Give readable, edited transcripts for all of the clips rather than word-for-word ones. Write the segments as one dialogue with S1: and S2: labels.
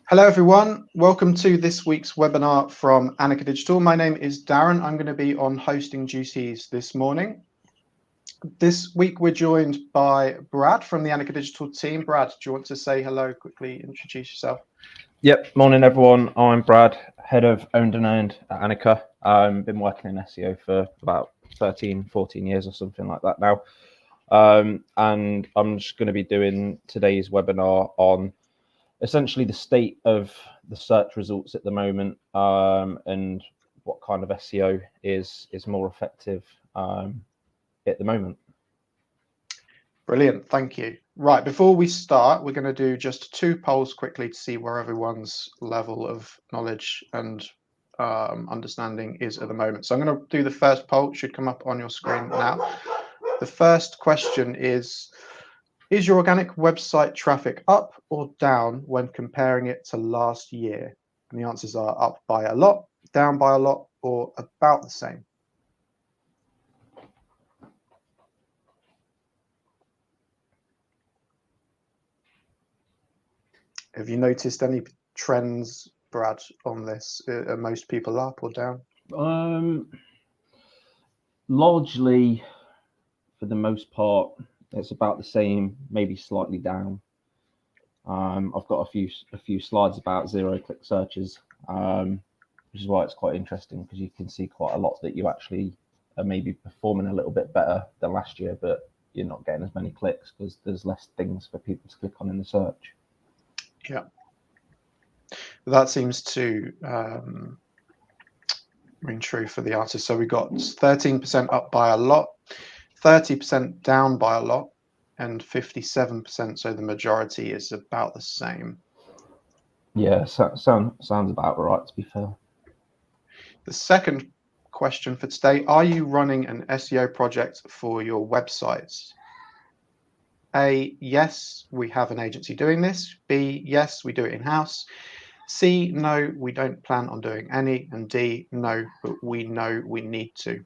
S1: Hello everyone, welcome to this week's webinar from Anika Digital. My name is Darren. I'm going to be on hosting duties this morning. This week we're joined by Brad from the Anika Digital team. Brad, do you want to say hello, quickly introduce yourself?
S2: Yep, morning everyone. I'm Brad, head of owned and earned at Anika. I've been working in SEO for about 13, 14 years or something like that now. And I'm just going to be doing today's webinar on essentially the state of the search results at the moment, and what kind of SEO is more effective at the moment.
S1: Brilliant, thank you. Right, before we start, we're going to do just two polls quickly to see where everyone's level of knowledge and understanding is at the moment. So I'm going to do the first poll. It should come up on your screen now. The first question is your organic website traffic up or down when comparing it to last year? And the answers are up by a lot, down by a lot, or about the same. Have you noticed any trends, Brad, on this? Are most people up or down?
S2: Largely, for the most part, it's about the same, maybe slightly down. I've got a few slides about zero-click searches, which is why it's quite interesting, because you can see quite a lot that you actually are maybe performing a little bit better than last year, but you're not getting as many clicks because there's less things for people to click on in the search.
S1: Yeah, that seems to ring true for the artist. So we got 13% up by a lot, 30% down by a lot, and 57%. So the majority is about the same.
S2: Yeah, sounds about right, to be fair.
S1: The second question for today: are you running an SEO project for your websites? A, yes, we have an agency doing this. B, yes, we do it in-house. C, no, we don't plan on doing any. And D, no, but we know we need to.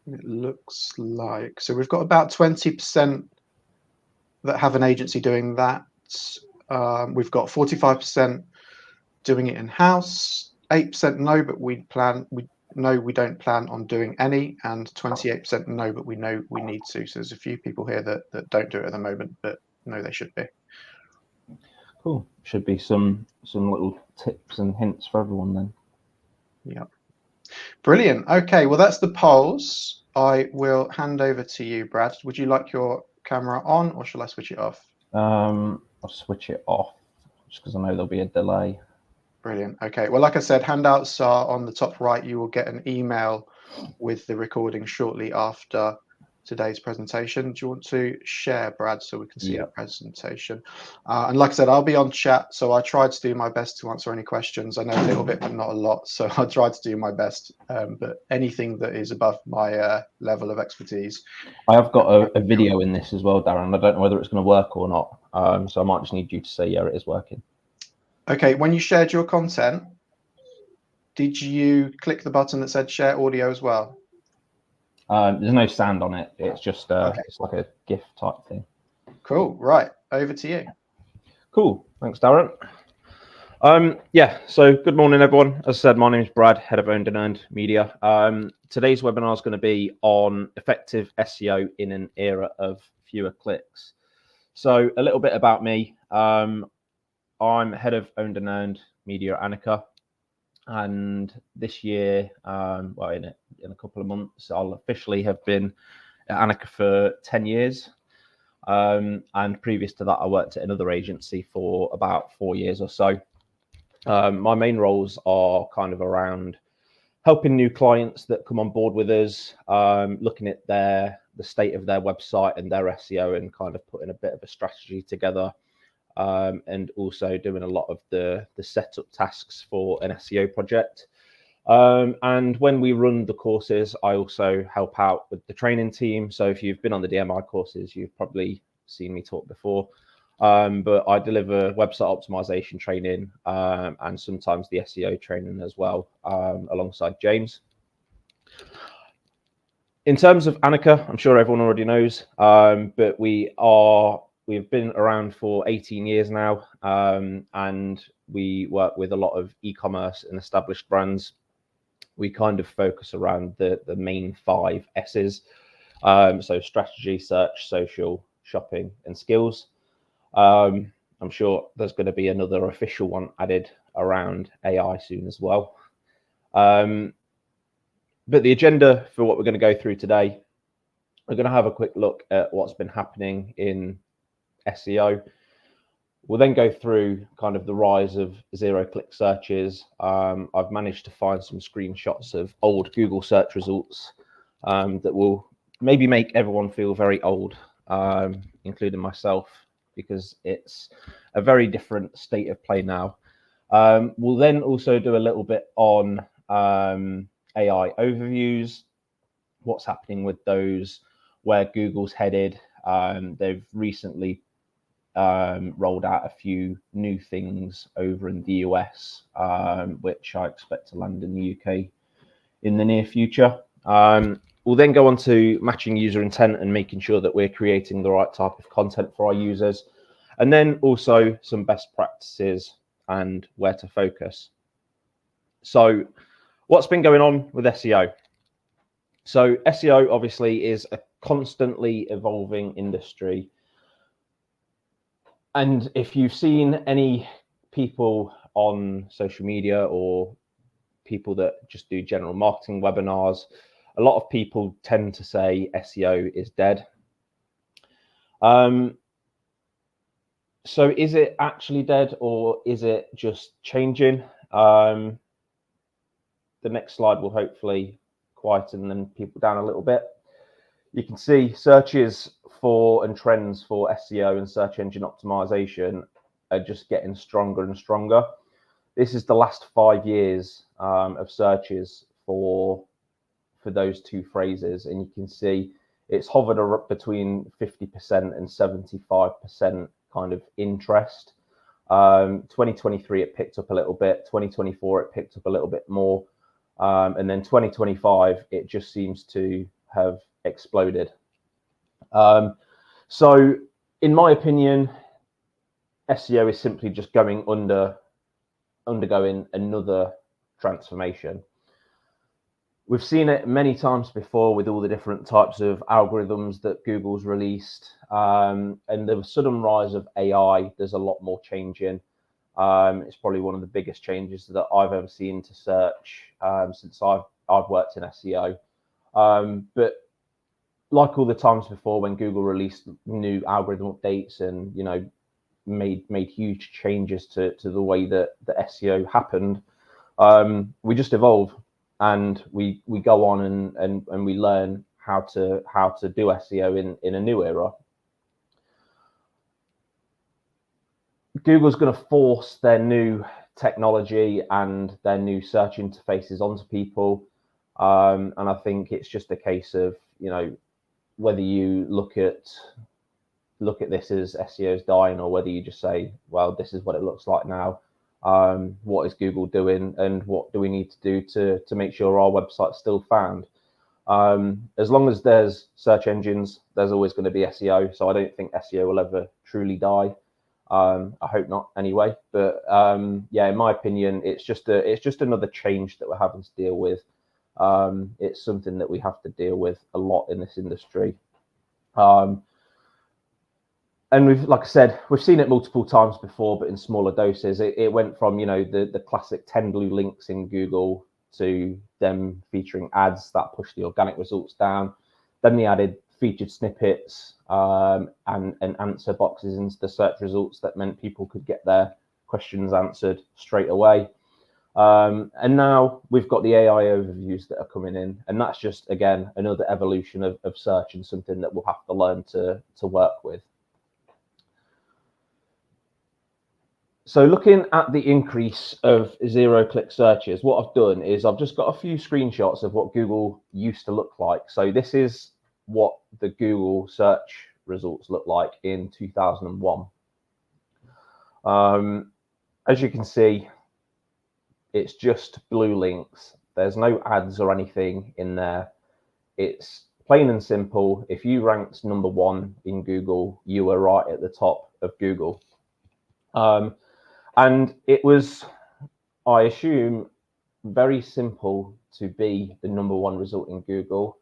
S1: It looks like, so we've got about 20% that have an agency doing that. We've got 45% doing it in-house, 8% no, but we don't plan on doing any, and 28% no, but we know we need to. So there's a few people here that don't do it at the moment, but no, they should be.
S2: Cool. Should be some little tips and hints for everyone then.
S1: Yeah. Brilliant. Okay, well, that's the polls. I will hand over to you, Brad. Would you like your camera on, or shall I switch it off?
S2: I'll switch it off just because I know there'll be a delay.
S1: Brilliant. Okay, well, like I said, handouts are on the top right. You will get an email with the recording shortly after today's presentation. Do you want to share, Brad, so we can see the presentation? And like I said, I'll be on chat, so I tried to do my best to answer any questions. I know a little bit, but not a lot, so I tried to do my best. But anything that is above my level of expertise.
S2: I have got a video in this as well, Darren. I don't know whether it's going to work or not, so I might just need you to say, yeah, it is working.
S1: Okay, when you shared your content, did you click the button that said share audio as well?
S2: There's no sound on it. It's just It's like a GIF type thing.
S1: Cool. Right. Over to you.
S2: Cool. Thanks, Darren. Yeah. So good morning, everyone. As I said, my name is Brad, head of owned and earned media. Today's webinar is going to be on effective SEO in an era of fewer clicks. So a little bit about me. I'm head of owned and earned media at Anika. And this year, well, in a couple of months, I'll officially have been at Anika for 10 years. And previous to that, I worked at another agency for about 4 years or so. My main roles are kind of around helping new clients that come on board with us, looking at the state of their website and their SEO and kind of putting a bit of a strategy together. And also doing a lot of the setup tasks for an SEO project. And when we run the courses, I also help out with the training team. So if you've been on the DMI courses, you've probably seen me talk before. but I deliver website optimization training and sometimes the SEO training as well, alongside James. In terms of Annika, I'm sure everyone already knows, but we've been around for 18 years now, and we work with a lot of e-commerce and established brands. We kind of focus around the main 5 S's, so strategy, search, social, shopping, and skills. I'm sure there's going to be another official one added around AI soon as well. But the agenda for what we're going to go through today, we're going to have a quick look at what's been happening in SEO. We'll then go through kind of the rise of zero-click searches. I've managed to find some screenshots of old Google search results that will maybe make everyone feel very old, including myself, because it's a very different state of play now. We'll then also do a little bit on AI overviews, what's happening with those, where Google's headed. They've recently rolled out a few new things over in the US, which I expect to land in the UK in the near future. We'll then go on to matching user intent and making sure that we're creating the right type of content for our users, and then also some best practices and where to focus. So what's been going on with SEO? So SEO obviously is a constantly evolving industry. And if you've seen any people on social media or people that just do general marketing webinars, a lot of people tend to say SEO is dead. So is it actually dead, or is it just changing? The next slide will hopefully quieten them people down a little bit. You can see searches for and trends for SEO and search engine optimization are just getting stronger and stronger. This is the last 5 years of searches for those 2 phrases, and you can see it's hovered up between 50% and 75% kind of interest. 2023 it picked up a little bit, 2024 it picked up a little bit more, and then 2025 it just seems to have exploded. So in my opinion, SEO is simply just undergoing another transformation. We've seen it many times before with all the different types of algorithms that Google's released, and the sudden rise of AI. There's a lot more changing. It's probably one of the biggest changes that I've ever seen to search since I've worked in SEO. But like all the times before, when Google released new algorithm updates and made huge changes to the way that the SEO happened, we just evolve. And we go on and we learn how to do SEO in a new era. Google's going to force their new technology and their new search interfaces onto people, and I think it's just a case of whether you look at this as SEO is dying, or whether you just say, well, this is what it looks like now. What is Google doing, and what do we need to do to make sure our website's still found? As long as there's search engines, there's always going to be SEO. So I don't think SEO will ever truly die. I hope not, anyway. But yeah, in my opinion, it's just another change that we're having to deal with. It's something that we have to deal with a lot in this industry. And like I said, we've seen it multiple times before, but in smaller doses. It went from, the classic 10 blue links in Google to them featuring ads that push the organic results down. Then they added featured snippets and answer boxes into the search results that meant people could get their questions answered straight away. And now we've got the AI overviews that are coming in, and that's just, again, another evolution of search, and something that we'll have to learn to work with. So looking at the increase of zero-click searches, what I've done is I've just got a few screenshots of what Google used to look like. So this is what the Google search results look like in 2001. As you can see, it's just blue links. There's no ads or anything in there. It's plain and simple. If you ranked number 1 in Google, you were right at the top of Google. And it was, I assume, very simple to be the number 1 result in Google.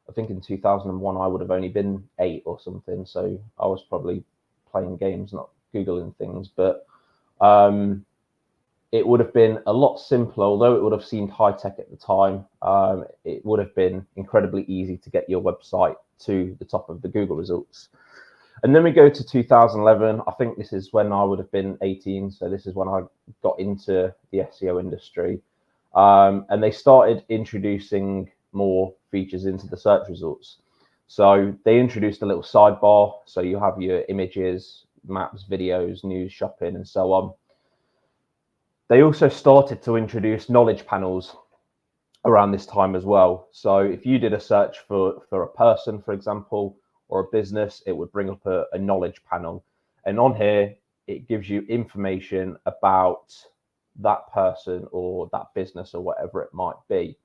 S2: I think in 2001, I would have only been 8 or something. So I was probably playing games, not Googling things. But it would have been a lot simpler, although it would have seemed high tech at the time. It would have been incredibly easy to get your website to the top of the Google results. And then we go to 2011. I think this is when I would have been 18. So this is when I got into the SEO industry. And they started introducing more features into the search results. So they introduced a little sidebar. So you have your images, maps, videos, news, shopping, and so on. They also started to introduce knowledge panels around this time as well. So if you did a search for a person, for example, or a business, it would bring up a knowledge panel. And on here, it gives you information about that person or that business or whatever it might be.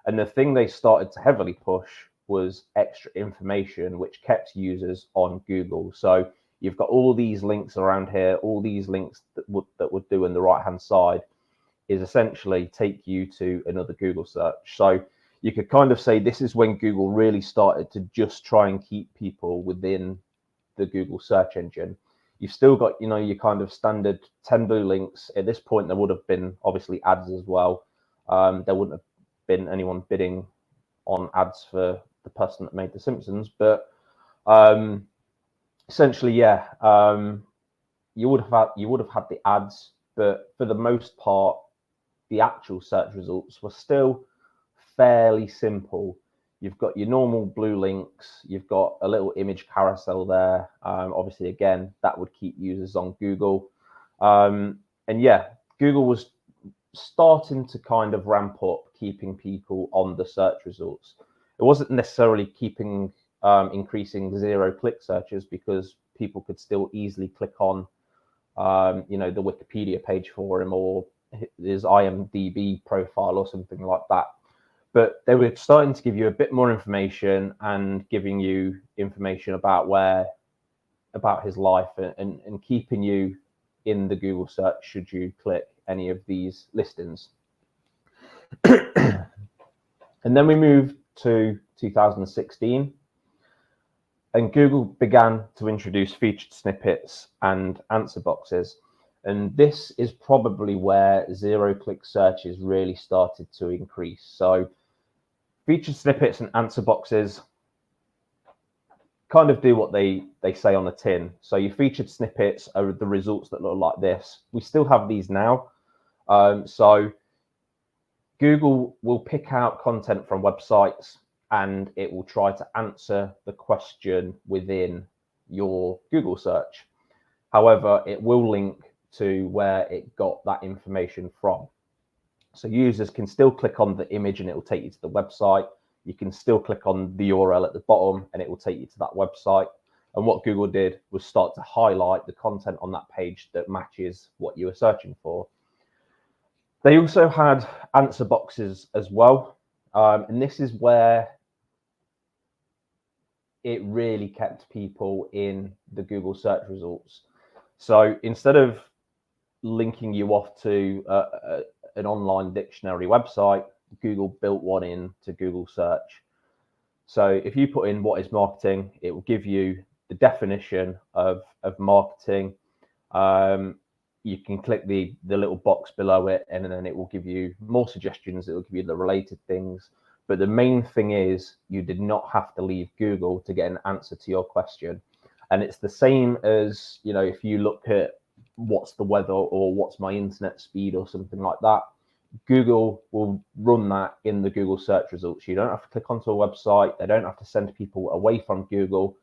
S2: And the thing they started to heavily push was extra information, which kept users on Google. So you've got all these links around here, all these links that would do in the right-hand side is essentially take you to another Google search. So you could kind of say this is when Google really started to just try and keep people within the Google search engine. You've still got, your kind of standard 10 blue links. At this point, there would have been obviously ads as well. There wouldn't have been anyone bidding on ads for the person that made The Simpsons, but essentially, yeah, you would have had the ads, but for the most part, the actual search results were still fairly simple. You've got your normal blue links, you've got a little image carousel there. Obviously, again, that would keep users on Google. And yeah, Google was starting to kind of ramp up keeping people on the search results. It wasn't necessarily keeping increasing zero-click searches, because people could still easily click on the Wikipedia page for him or his IMDb profile or something like that. But they were starting to give you a bit more information and giving you information about his life and keeping you in the Google search should you click any of these listings. And then we move to 2016, and Google began to introduce featured snippets and answer boxes. And this is probably where zero-click searches really started to increase. So featured snippets and answer boxes kind of do what they say on the tin. So your featured snippets are the results that look like this. We still have these now. So Google will pick out content from websites and it will try to answer the question within your Google search. However, it will link to where it got that information from. So users can still click on the image and it will take you to the website. You can still click on the URL at the bottom and it will take you to that website. And what Google did was start to highlight the content on that page that matches what you were searching for. They also had answer boxes as well. And this is where it really kept people in the Google search results. So instead of linking you off to an online dictionary website, Google built one into Google search. So if you put in what is marketing, it will give you the definition of marketing. You can click the little box below it and then it will give you more suggestions. It will give you the related things. But the main thing is you did not have to leave Google to get an answer to your question. And it's the same as, if you look at what's the weather or what's my internet speed or something like that, Google will run that in the Google search results. You don't have to click onto a website. They don't have to send people away from Google.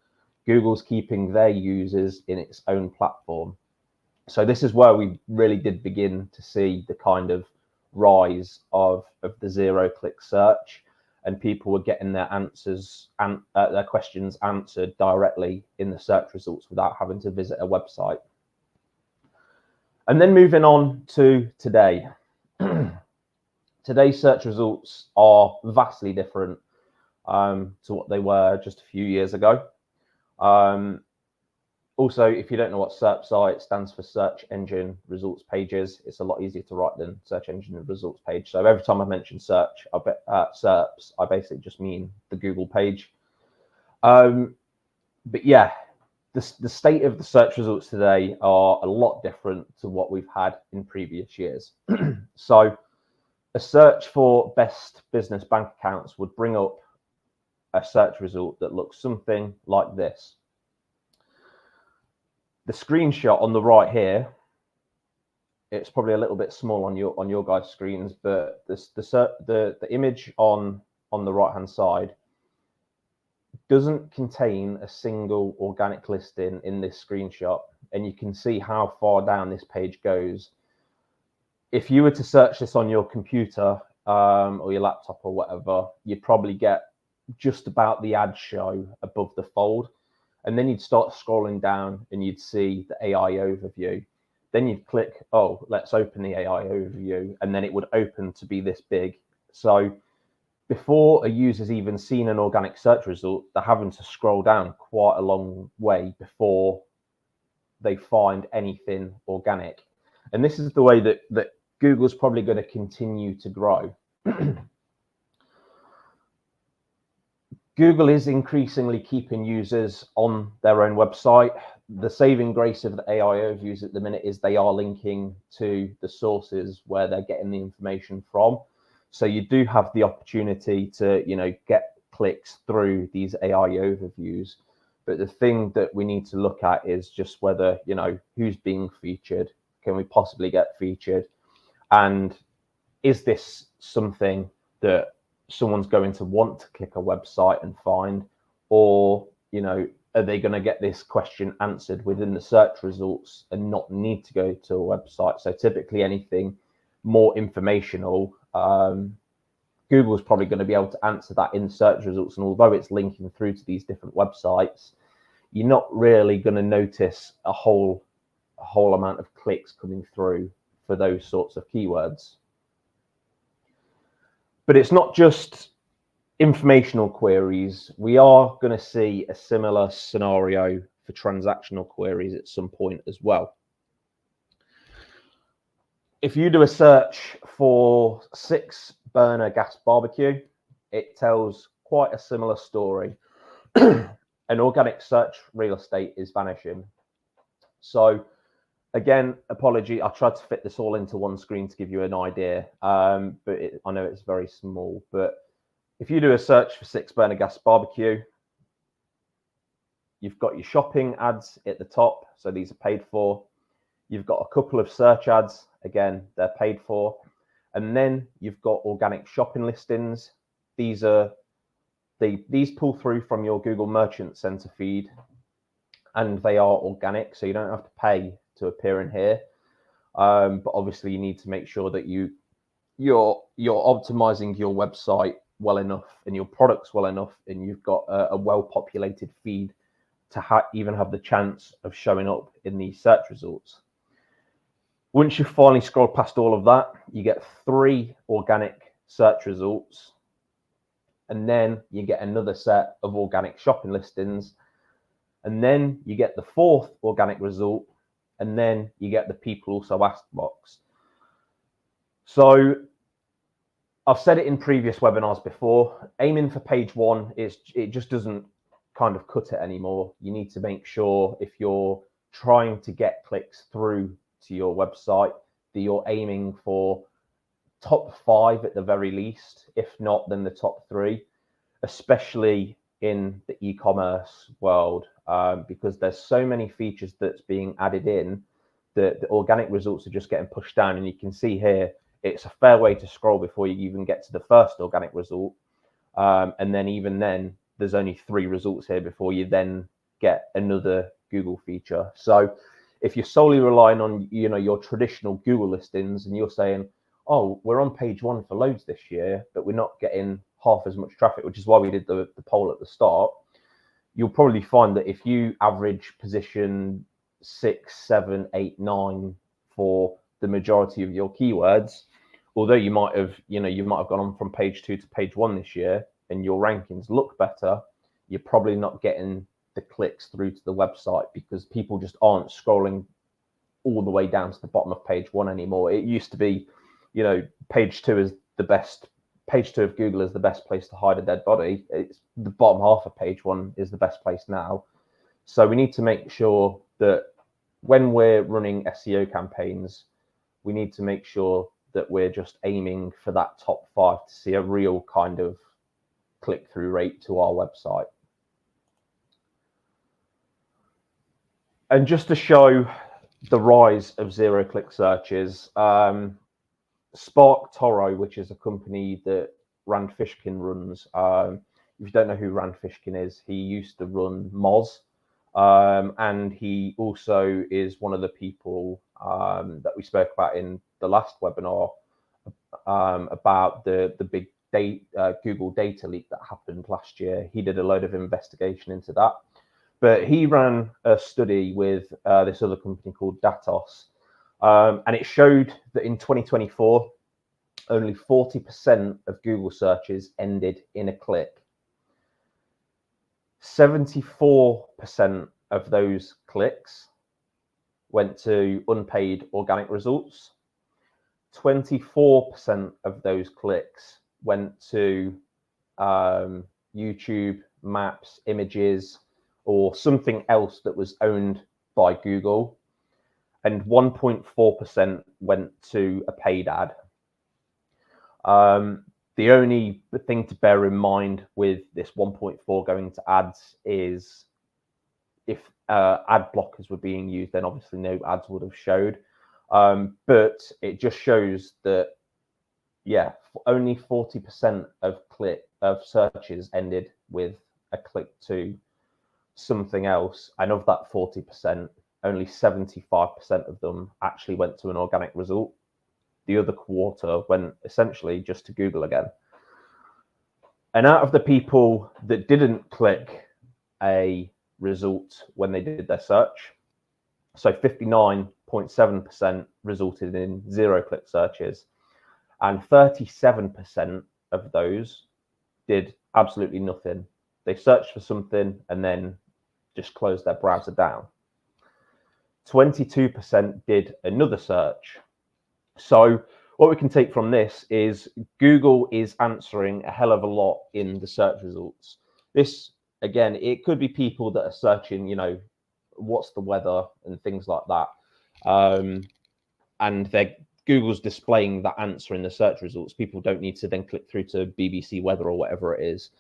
S2: Google's keeping their users in its own platform. So this is where we really did begin to see the kind of rise of the zero-click search, and people were getting their answers and their questions answered directly in the search results without having to visit a website. And then moving on to today. Today's search results are vastly different to what they were just a few years ago. Also, if you don't know what SERPs are, it stands for search engine results pages. It's a lot easier to write than search engine results page. So every time I mention search, SERPs, I basically just mean the Google page. But yeah, the state of the search results today are a lot different to what we've had in previous years. So a search for best business bank accounts would bring up a search result that looks something like this. The screenshot on the right here, it's probably a little bit small on your guys' screens, but the image on the right hand side doesn't contain a single organic listing in this screenshot, and you can see how far down this page goes. If you were to search this on your computer or your laptop or whatever, you'd probably get just about the ad show above the fold. And then you'd start scrolling down and you'd see the AI overview. Then you'd click, oh, let's open the AI overview. And then it would open to be this big. So before a user's even seen an organic search result, they're having to scroll down quite a long way before they find anything organic. And this is the way that Google's probably going to continue to grow. Google is increasingly keeping users on their own website. The saving grace of the AI overviews at the minute is they are linking to the sources where they're getting the information from. So you do have the opportunity to, get clicks through these AI overviews. But the thing that we need to look at is just whether, who's being featured? Can we possibly get featured? And is this something that someone's going to want to click a website and find, or are they going to get this question answered within the search results and not need to go to a website? So typically anything more informational, Google's probably going to be able to answer that in search results, and although it's linking through to these different websites, you're not really going to notice a whole amount of clicks coming through for those sorts of keywords. But it's not just informational queries. We are going to see a similar scenario for transactional queries at some point as well. If you do a search for 6-burner gas barbecue, it tells quite a similar story. An organic search real estate is vanishing. So again, apology, I tried to fit this all into one screen to give you an idea, but I know it's very small. But if you do a search for 6-burner gas barbecue, you've got your shopping ads at the top, so these are paid for. You've got a couple of search ads, again, they're paid for. And then you've got organic shopping listings. These pull through from your Google Merchant Center feed, and they are organic, so you don't have to pay to appear in here. But obviously you need to make sure that you're optimizing your website well enough and your products well enough, and you've got a well-populated feed to even have the chance of showing up in these search results. Once you've finally scrolled past all of that, you get 3 organic search results, and then you get another set of organic shopping listings, and then you get the 4th organic result, and then you get the people also asked box. So I've said it in previous webinars before, aiming for page 1 it just doesn't kind of cut it anymore. You need to make sure, if you're trying to get clicks through to your website, that you're aiming for top 5 at the very least, if not then the top 3, especially in the e-commerce world, because there's so many features that's being added in that the organic results are just getting pushed down. And you can see here, it's a fair way to scroll before you even get to the first organic result. And then even then, there's only 3 results here before you then get another Google feature. So if you're solely relying on your traditional Google listings, and you're saying, oh, we're on page 1 for loads this year, but we're not getting half as much traffic, which is why we did the poll at the start, you'll probably find that if you average position 6, 7, 8, 9 for the majority of your keywords, although you might have gone on from page 2 to page 1 this year and your rankings look better, you're probably not getting the clicks through to the website because people just aren't scrolling all the way down to the bottom of page 1 anymore. It used to be, page 2 is the best. Page 2 of Google is the best place to hide a dead body. It's the bottom half of page 1 is the best place now. So we need to make sure that when we're running SEO campaigns, we need to make sure that we're just aiming for that top 5 to see a real kind of click-through rate to our website. And just to show the rise of zero-click searches, Spark Toro, which is a company that Rand Fishkin runs. If you don't know who Rand Fishkin is, he used to run Moz, and he also is one of the people that we spoke about in the last webinar about the big Google data leak that happened last year. He did a load of investigation into that, but he ran a study with this other company called Datos, and it showed that in 2024, only 40% of Google searches ended in a click. 74% of those clicks went to unpaid organic results. 24% of those clicks went to YouTube, maps, images, or something else that was owned by Google. And 1.4% went to a paid ad. The only thing to bear in mind with this 1.4 going to ads is if ad blockers were being used, then obviously no ads would have showed. But it just shows that, yeah, only 40% of searches ended with a click to something else. And of that 40%, only 75% of them actually went to an organic result. The other quarter went essentially just to Google again. And out of the people that didn't click a result when they did their search, so 59.7% resulted in zero-click searches, and 37% of those did absolutely nothing. They searched for something and then just closed their browser down. 22% did another search. So what we can take from this is Google is answering a hell of a lot in the search results. This, again, it could be people that are searching, what's the weather and things like that. And Google's displaying that answer in the search results. People don't need to then click through to BBC weather or whatever it is.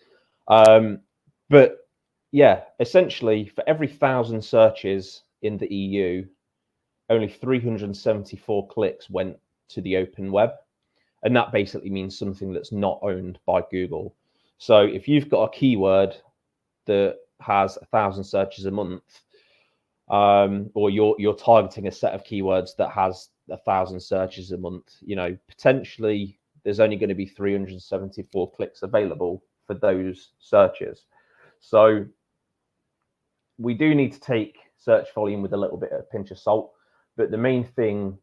S2: But yeah, essentially for every 1,000 searches in the EU, only 374 clicks went to the open web. And that basically means something that's not owned by Google. So if you've got a keyword that has 1,000 searches a month, or you're targeting a set of keywords that has 1,000 searches a month, potentially there's only going to be 374 clicks available for those searches. So we do need to take search volume with a little bit of a pinch of salt, but the main thing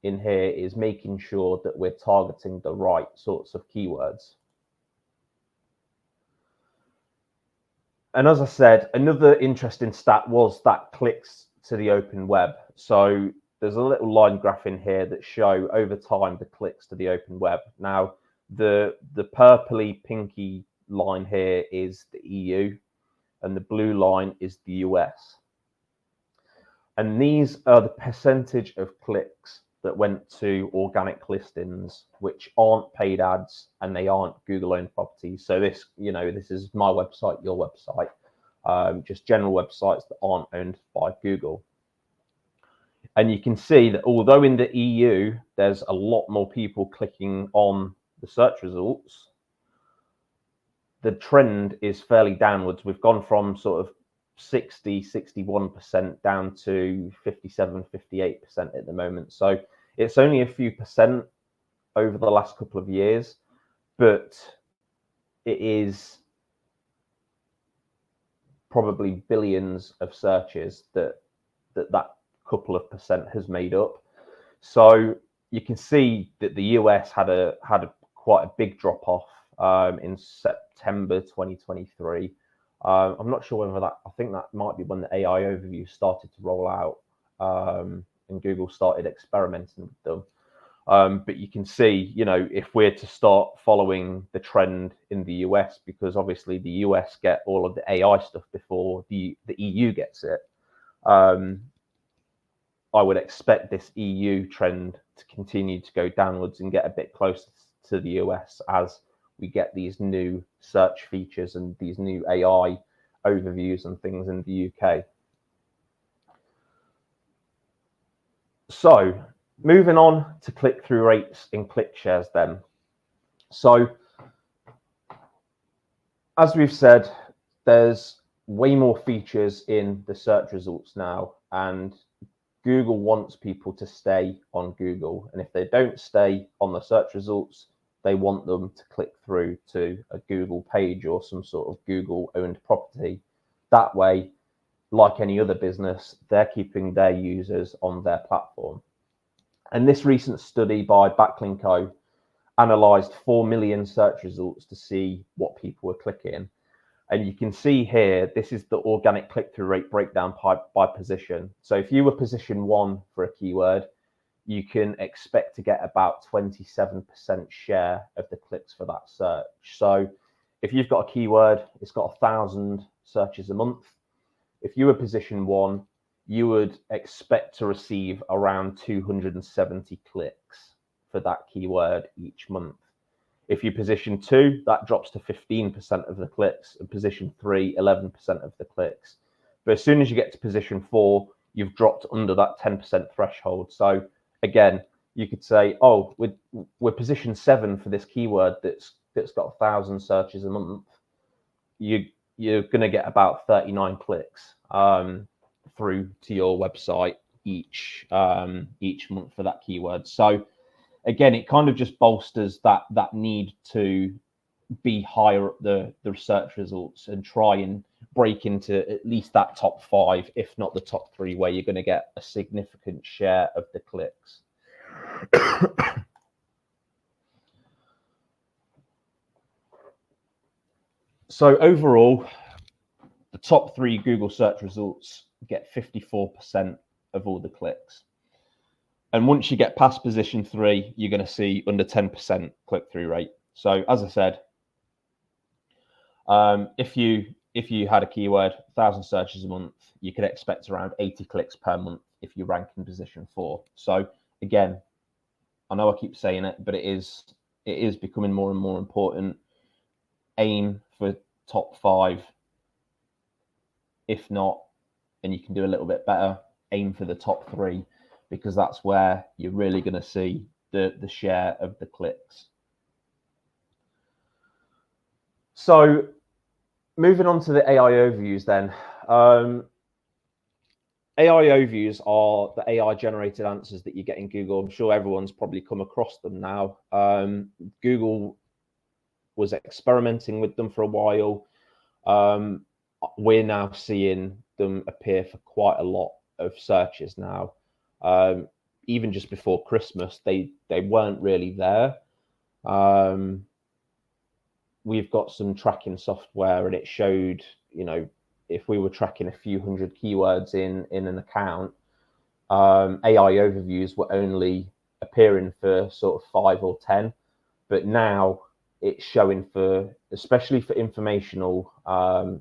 S2: in here is making sure that we're targeting the right sorts of keywords. And as I said, another interesting stat was that clicks to the open web. So there's a little line graph in here that show over time the clicks to the open web. Now, the purpley pinky line here is the EU, and the blue line is the US. And these are the percentage of clicks that went to organic listings, which aren't paid ads and they aren't Google-owned properties. So this, this is my website, your website, just general websites that aren't owned by Google. And you can see that although in the EU, there's a lot more people clicking on the search results, the trend is fairly downwards. We've gone from sort of 61% down to 57, 58% at the moment. So it's only a few percent over the last couple of years, but it is probably billions of searches that couple of percent has made up. So you can see that the US had quite a big drop off in September 2023. I'm not sure whether I think that might be when the AI overview started to roll out, and Google started experimenting with them. But you can see, if we're to start following the trend in the US, because obviously the US get all of the AI stuff before the EU gets it, I would expect this EU trend to continue to go downwards and get a bit closer to the US as we get these new search features and these new AI overviews and things in the UK. So moving on to click-through rates and click shares then. So as we've said, there's way more features in the search results now, and Google wants people to stay on Google. And if they don't stay on the search results, they want them to click through to a Google page or some sort of Google owned property. That way, like any other business, they're keeping their users on their platform. And this recent study by Backlinko analyzed 4 million search results to see what people were clicking. And you can see here, this is the organic click-through rate breakdown by position. So if you were position 1 for a keyword, you can expect to get about 27% share of the clicks for that search. So if you've got a keyword, it's got 1,000 searches a month. If you were position 1, you would expect to receive around 270 clicks for that keyword each month. If you position 2, that drops to 15% of the clicks, and position 3, 11% of the clicks. But as soon as you get to position 4, you've dropped under that 10% threshold. So again, you could say, oh, we're position 7 for this keyword that's got 1,000 searches a month. You're going to get about 39 clicks through to your website each month for that keyword. So again, it kind of just bolsters that need to be higher up the search results and try and break into at least that top 5, if not the top 3, where you're going to get a significant share of the clicks. So overall, the top 3 Google search results get 54% of all the clicks. And once you get past position 3, you're going to see under 10% click-through rate. So as I said, if you had a keyword, 1,000 searches a month, you could expect around 80 clicks per month if you rank in position 4. So again, I know I keep saying it, but it is becoming more and more important. Aim for top 5. If not, and you can do a little bit better, aim for the top 3, because that's where you're really going to see the share of the clicks. So moving on to the AI overviews then. AI overviews are the AI generated answers that you get in Google. I'm sure everyone's probably come across them now. Google was experimenting with them for a while. We're now seeing them appear for quite a lot of searches now. Even just before Christmas, they weren't really there. We've got some tracking software, and it showed, if we were tracking a few hundred keywords in an account, AI overviews were only appearing for sort of 5 or 10, but now it's showing especially for informational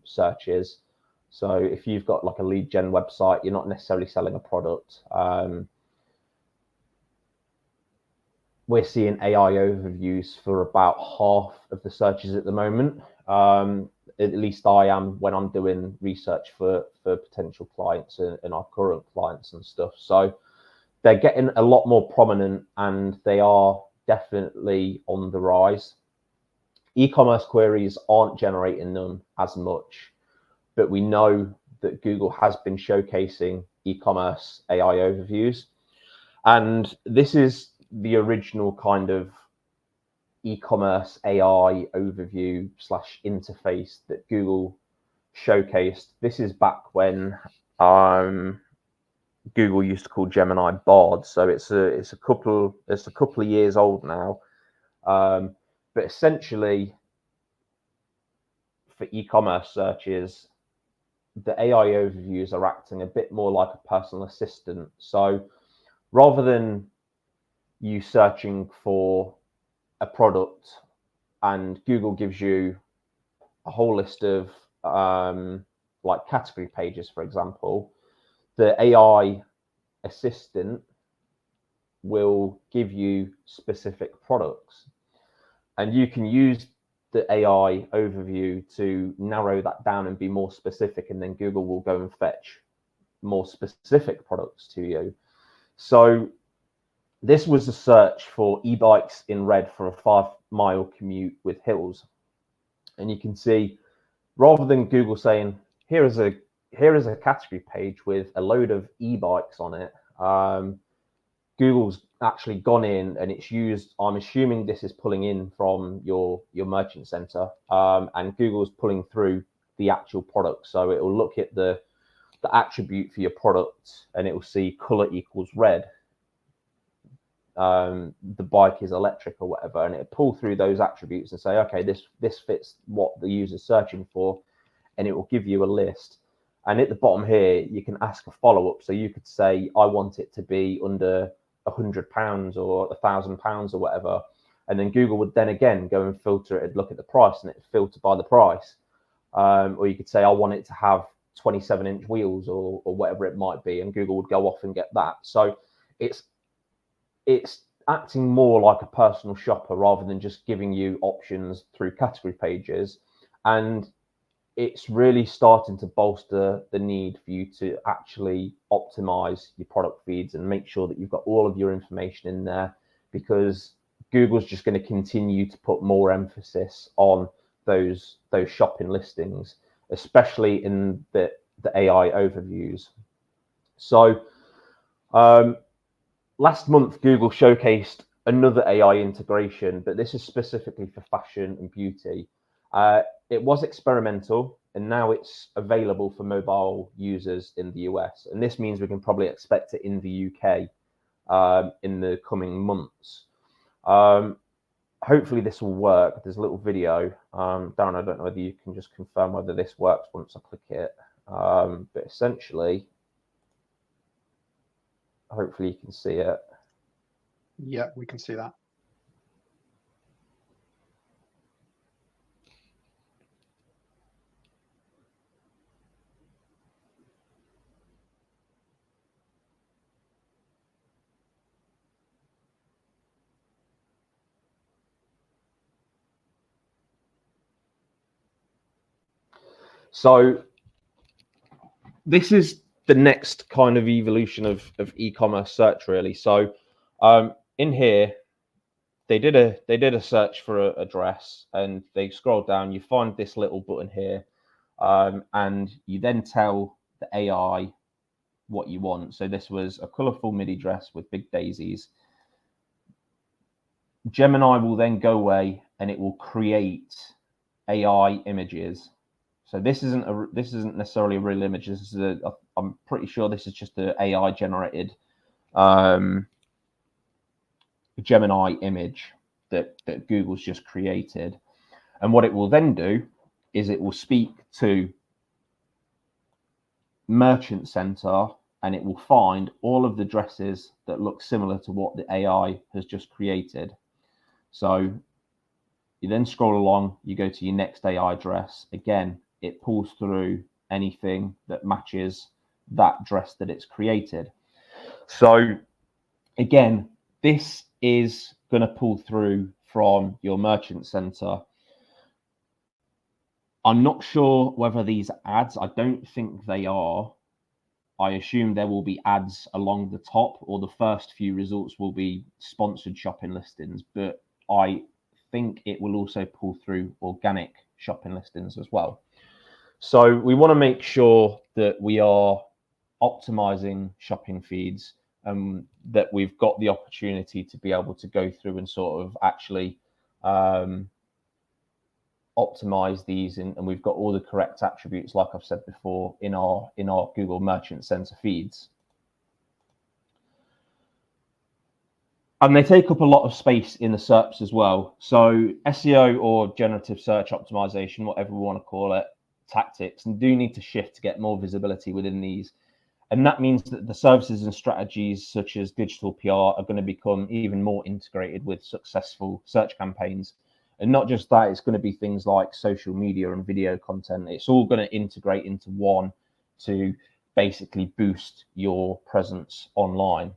S2: searches. So if you've got like a lead gen website, you're not necessarily selling a product. We're seeing AI overviews for about half of the searches at the moment. At least I am when I'm doing research for potential clients and our current clients and stuff. So they're getting a lot more prominent, and they are definitely on the rise. E-commerce queries aren't generating them as much, but we know that Google has been showcasing e-commerce AI overviews. And this is the original kind of e-commerce AI overview / interface that Google showcased. This is back when Google used to call Gemini Bard. So it's a couple of years old now. But essentially, for e-commerce searches, the AI overviews are acting a bit more like a personal assistant. So rather than you searching for a product and Google gives you a whole list of like category pages, for example, the AI assistant will give you specific products, and you can use the AI overview to narrow that down and be more specific, and then Google will go and fetch more specific products to you. So this was a search for e-bikes in red for a 5-mile commute with hills. And you can see, rather than Google saying, here is a category page with a load of e-bikes on it, Google's actually gone in and it's used, I'm assuming this is pulling in from your merchant center, and Google's pulling through the actual product. So it will look at the attribute for your product and it will see color equals red. The bike is electric or whatever, and it pull through those attributes and say, okay, this fits what the user's searching for, and it will give you a list. And at the bottom here, you can ask a follow-up. So you could say, I want it to be under £100 or £1,000 or whatever. And then Google would then again go and filter it and look at the price, and it filter by the price. Or you could say, I want it to have 27-inch wheels or whatever it might be, and Google would go off and get that. So it's acting more like a personal shopper rather than just giving you options through category pages. And it's really starting to bolster the need for you to actually optimize your product feeds and make sure that you've got all of your information in there, because Google's just going to continue to put more emphasis on those shopping listings, especially in the AI overviews. So last month, Google showcased another AI integration, but this is specifically for fashion and beauty. It was experimental, and now it's available for mobile users in the US. And this means we can probably expect it in the UK in the coming months. Hopefully this will work. There's a little video. Darren, I don't know whether you can just confirm whether this works once I click it. But essentially, hopefully you can see it.
S1: Yeah, we can see that.
S2: So this is the next kind of evolution of e-commerce search, really. So in here, they did a search for a dress, and they scroll down. You find this little button here, and you then tell the AI what you want. So this was a colourful midi dress with big daisies. Gemini will then go away and it will create AI images. So this isn't necessarily a real image. This is I'm pretty sure this is just an AI generated Gemini image that Google's just created. And what it will then do is it will speak to Merchant Center, and it will find all of the dresses that look similar to what the AI has just created. So you then scroll along, you go to your next AI dress. Again, it pulls through anything that matches that dress that it's created. So again, this is going to pull through from your Merchant Center. I'm not sure whether these ads, I don't think they are. I assume there will be ads along the top, or the first few results will be sponsored shopping listings, but I think it will also pull through organic shopping listings as well. So we want to make sure that we are optimizing shopping feeds, that we've got the opportunity to be able to go through and sort of actually optimize these, and we've got all the correct attributes, like I've said before, in our Google Merchant Center feeds. And they take up a lot of space in the SERPs as well. So SEO, or generative search optimization, whatever we want to call it, tactics, and do need to shift to get more visibility within these. And that means that the services and strategies such as digital PR are going to become even more integrated with successful search campaigns. And not just that, it's going to be things like social media and video content. It's all going to integrate into one to basically boost your presence online.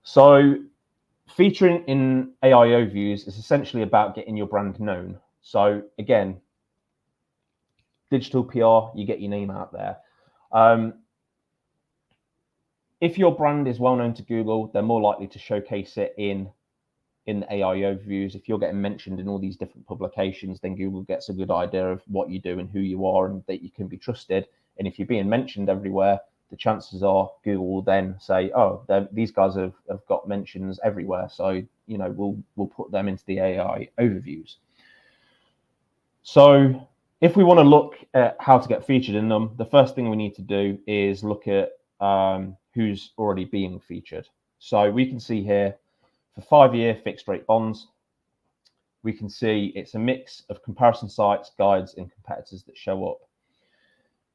S2: So featuring in AI overviews is essentially about getting your brand known. So again, digital PR, you get your name out there. If your brand is well known to Google, they're more likely to showcase it in the AI overviews. If you're getting mentioned in all these different publications, then Google gets a good idea of what you do and who you are and that you can be trusted. And if you're being mentioned everywhere, the chances are Google will then say, oh, these guys have got mentions everywhere. So, you know, we'll put them into the AI overviews. So if we want to look at how to get featured in them, the first thing we need to do is look at who's already being featured. So we can see here for 5-year fixed rate bonds, we can see it's a mix of comparison sites, guides, and competitors that show up.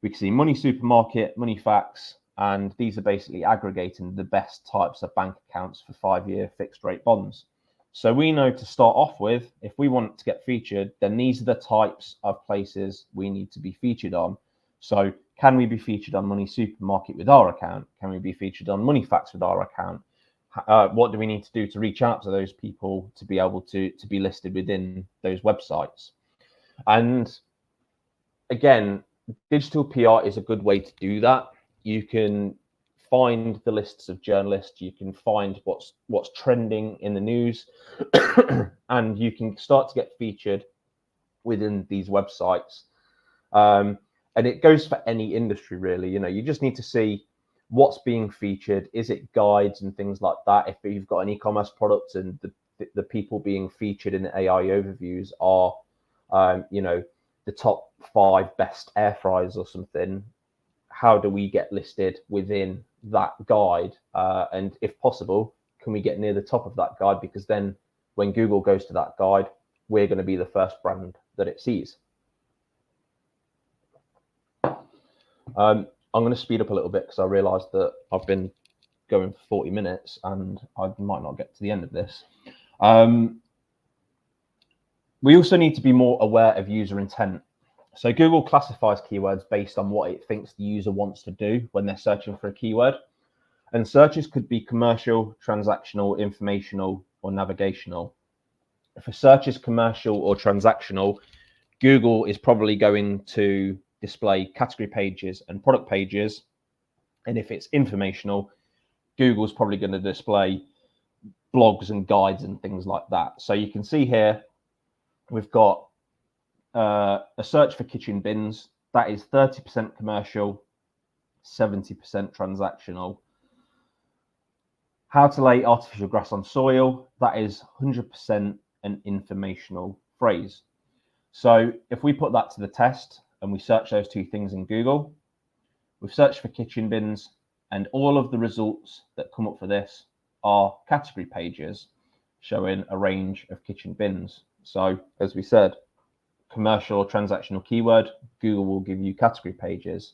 S2: We can see Money Supermarket, Money Facts, and these are basically aggregating the best types of bank accounts for 5-year fixed rate bonds. So we know to start off with, if we want to get featured, then these are the types of places we need to be featured on. So can we be featured on Money Supermarket with our account? Can we be featured on Money Facts with our account? What do we need to do to reach out to those people to be able to be listed within those websites? And again, digital PR is a good way to do that. You can find the lists of journalists, you can find what's trending in the news, and you can start to get featured within these websites. And it goes for any industry, really. You know, you just need to see what's being featured. Is it guides and things like that? If you've got an e-commerce product and the people being featured in the AI overviews are, you know, the top 5 best air fryers or something, how do we get listed within that guide? And if possible, can we get near the top of that guide? Because then when Google goes to that guide, we're going to be the first brand that it sees. I'm going to speed up a little bit because I realized that I've been going for 40 minutes and I might not get to the end of this. We also need to be more aware of user intent. So Google classifies keywords based on what it thinks the user wants to do when they're searching for a keyword. And searches could be commercial, transactional, informational, or navigational. If a search is commercial or transactional, Google is probably going to display category pages and product pages. And if it's informational, Google's probably going to display blogs and guides and things like that. So you can see here, we've got a search for kitchen bins. That is 30% commercial, 70% transactional. How to lay artificial grass on soil. That is 100% an informational phrase. So if we put that to the test and we search those 2 things in Google, we've searched for kitchen bins, and all of the results that come up for this are category pages showing a range of kitchen bins. So as we said, commercial or transactional keyword, Google will give you category pages.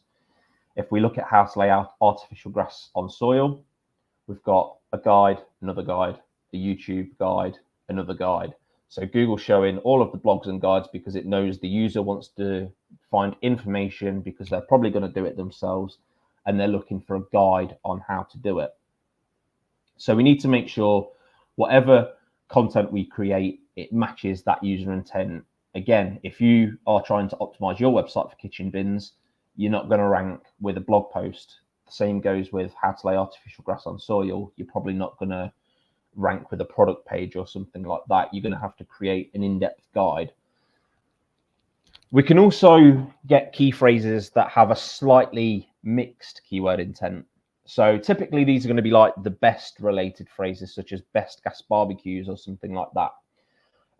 S2: If we look at how to lay out artificial grass on soil, we've got a guide, another guide, a YouTube guide, another guide. So Google's showing all of the blogs and guides because it knows the user wants to find information because they're probably going to do it themselves and they're looking for a guide on how to do it. So we need to make sure whatever content we create, it matches that user intent. Again, if you are trying to optimize your website for kitchen bins, you're not going to rank with a blog post. The same goes with how to lay artificial grass on soil. You're probably not going to rank with a product page or something like that. You're going to have to create an in-depth guide. We can also get key phrases that have a slightly mixed keyword intent. So typically these are going to be like the best related phrases, such as best gas barbecues or something like that.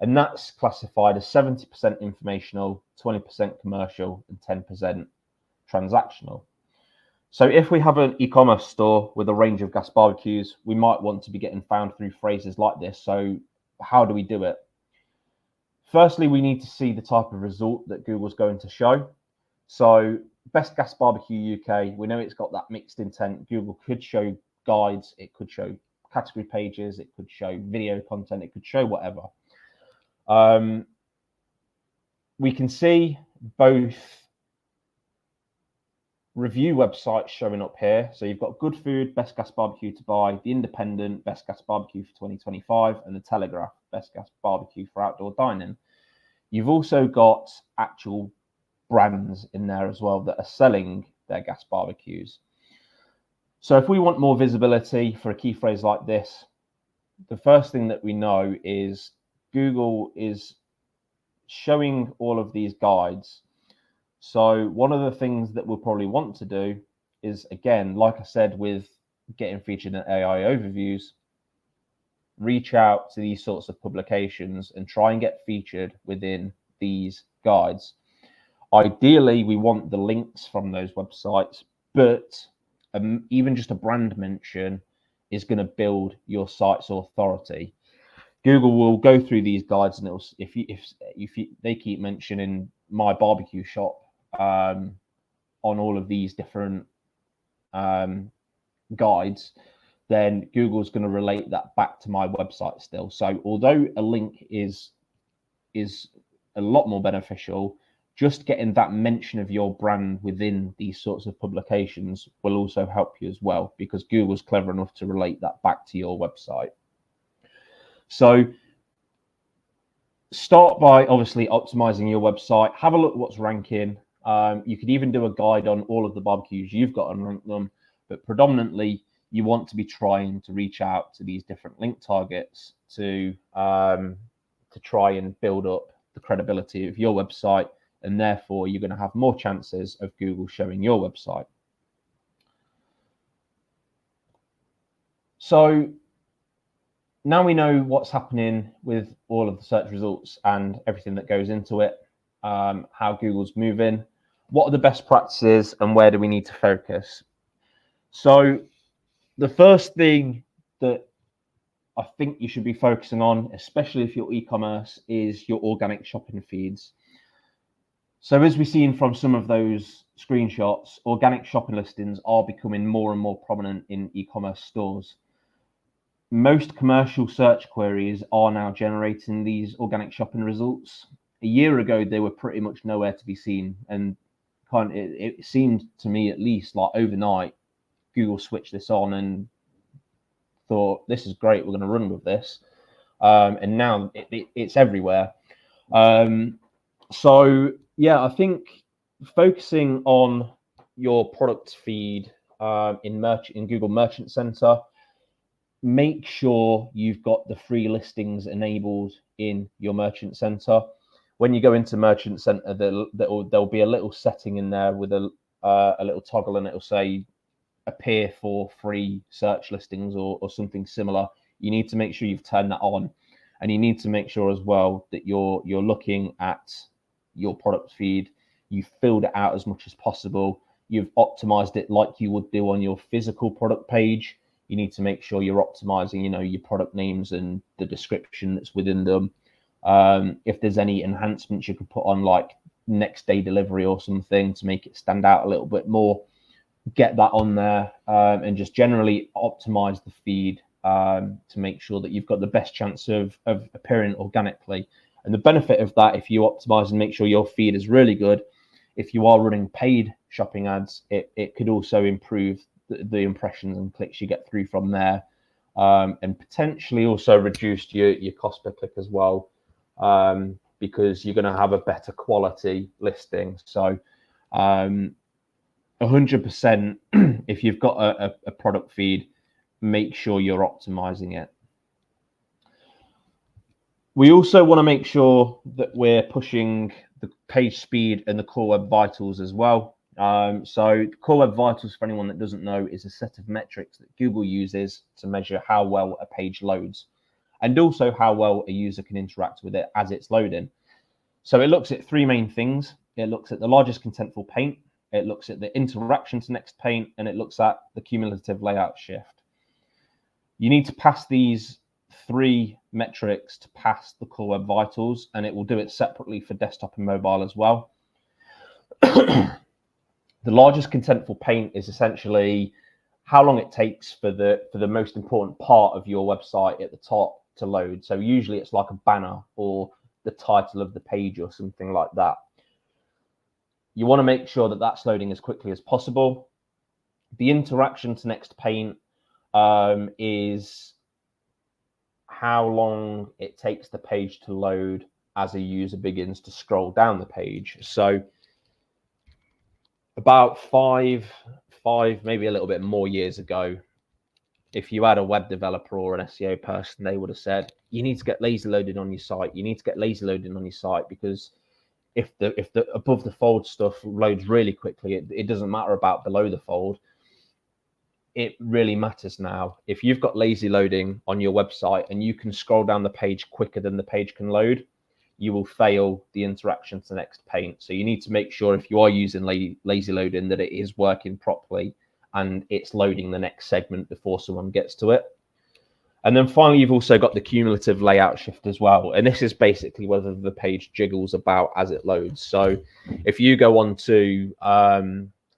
S2: And that's classified as 70% informational, 20% commercial, and 10% transactional. So if we have an e-commerce store with a range of gas barbecues, we might want to be getting found through phrases like this. So how do we do it? Firstly, we need to see the type of result that Google's going to show. So best gas barbecue UK, we know it's got that mixed intent. Google could show guides, it could show category pages, it could show video content, it could show whatever. We can see both review websites showing up here. So you've got Good Food, Best Gas Barbecue to Buy, The Independent, Best Gas Barbecue for 2025, and The Telegraph, Best Gas Barbecue for Outdoor Dining. You've also got actual brands in there as well that are selling their gas barbecues. So if we want more visibility for a key phrase like this, the first thing that we know is Google is showing all of these guides. So one of the things that we'll probably want to do is, again, like I said, with getting featured in AI overviews, reach out to these sorts of publications and try and get featured within these guides. Ideally, we want the links from those websites, but even just a brand mention is going to build your site's authority. Google will go through these guides, and it'll, if they keep mentioning my barbecue shop on all of these different guides, then Google's going to relate that back to my website still. So although a link is a lot more beneficial, just getting that mention of your brand within these sorts of publications will also help you as well, because Google's clever enough to relate that back to your website. So start by obviously optimizing your website. Have a look at what's ranking. You could even do a guide on all of the barbecues you've got and rank them, but predominantly you want to be trying to reach out to these different link targets to try and build up the credibility of your website, and therefore you're going to have more chances of Google showing your website. So now we know what's happening with all of the search results and everything that goes into it, how Google's moving, what are the best practices, and where do we need to focus? So the first thing that I think you should be focusing on, especially if you're e-commerce, is your organic shopping feeds. So as we've seen from some of those screenshots, organic shopping listings are becoming more and more prominent in e-commerce stores. Most commercial search queries are now generating these organic shopping results. A year ago, they were pretty much nowhere to be seen, and it seemed to me, at least, like overnight, Google switched this on and thought, this is great, we're going to run with this. And now it's everywhere. So yeah, I think focusing on your product feed in Google Merchant Center, make sure you've got the free listings enabled in your Merchant Center. When you go into Merchant Center, there'll be a little setting in there with a little toggle, and it'll say appear for free search listings or something similar. You need to make sure you've turned that on, and you need to make sure as well that you're looking at your product feed, you've filled it out as much as possible, you've optimized it like you would do on your physical product page. You need to make sure you're optimizing, your product names and the description that's within them. If there's any enhancements you could put on, like next day delivery or something, to make it stand out a little bit more, get that on there, and just generally optimize the feed to make sure that you've got the best chance of appearing organically. And the benefit of that, if you optimize and make sure your feed is really good, if you are running paid shopping ads, it could also improve the impressions and clicks you get through from there, and potentially also reduce your cost per click as well, because you're going to have a better quality listing. So 100%, if you've got a product feed, make sure you're optimizing it. We also want to make sure that we're pushing the page speed and the core web vitals as well. So core web vitals, for anyone that doesn't know, is a set of metrics that Google uses to measure how well a page loads, and also how well a user can interact with it as it's loading. So it looks at three main things. It looks at the largest contentful paint, it looks at the interaction to next paint, and it looks at the cumulative layout shift. You need to pass these 3 metrics to pass the Core Web Vitals, and it will do it separately for desktop and mobile as well. The largest contentful paint is essentially how long it takes for the most important part of your website at the top to load. So usually it's like a banner or the title of the page or something like that. You want to make sure that that's loading as quickly as possible. The interaction to next paint is how long it takes the page to load as a user begins to scroll down the page. So about five, maybe a little bit more years ago, if you had a web developer or an SEO person, they would have said, you need to get lazy loaded on your site. You need to get lazy loaded on your site, because if the above the fold stuff loads really quickly, it doesn't matter about below the fold. It really matters now. If you've got lazy loading on your website and you can scroll down the page quicker than the page can load, you will fail the interaction to next paint. So you need to make sure, if you are using lazy loading, that it is working properly and it's loading the next segment before someone gets to it. And then finally, you've also got the cumulative layout shift as well. And this is basically whether the page jiggles about as it loads. So if you go on to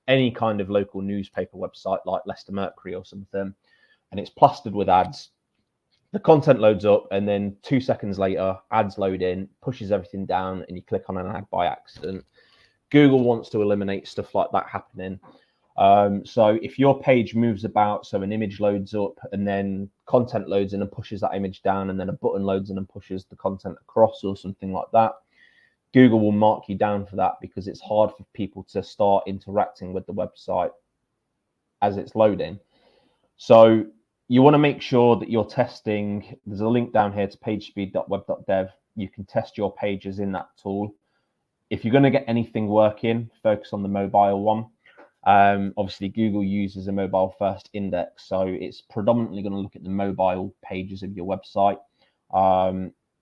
S2: any kind of local newspaper website like Leicester Mercury or something, and it's plastered with ads, the content loads up, and then 2 seconds later, ads load in, pushes everything down, and you click on an ad by accident. Google wants to eliminate stuff like that happening. So if your page moves about, so an image loads up and then content loads in and pushes that image down, and then a button loads in and pushes the content across or something like that, Google will mark you down for that, because it's hard for people to start interacting with the website as it's loading. So you want to make sure that you're testing. There's a link down here to pagespeed.web.dev. You can test your pages in that tool. If you're going to get anything working, focus on the mobile one. Obviously, Google uses a mobile first index, so it's predominantly going to look at the mobile pages of your website.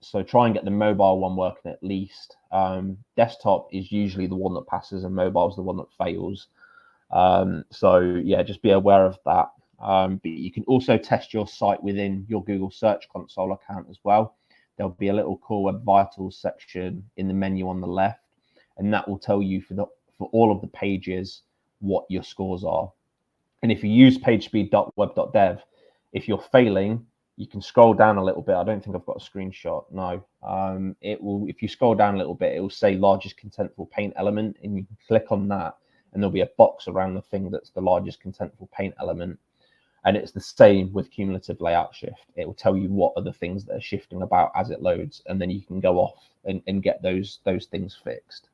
S2: So try and get the mobile one working at least. Desktop is usually the one that passes and mobile is the one that fails. So yeah, just be aware of that. But you can also test your site within your Google Search Console account as well. There'll be a little Core Web Vitals section in the menu on the left, and that will tell you for all of the pages what your scores are. And if you use pagespeed.web.dev, if you're failing, you can scroll down a little bit. I don't think I've got a screenshot. No. It will. If you scroll down a little bit, it will say largest contentful paint element, and you can click on that, and there'll be a box around the thing that's the largest contentful paint element. And it's the same with cumulative layout shift. It will tell you what are the things that are shifting about as it loads, and then you can go off and get those things fixed.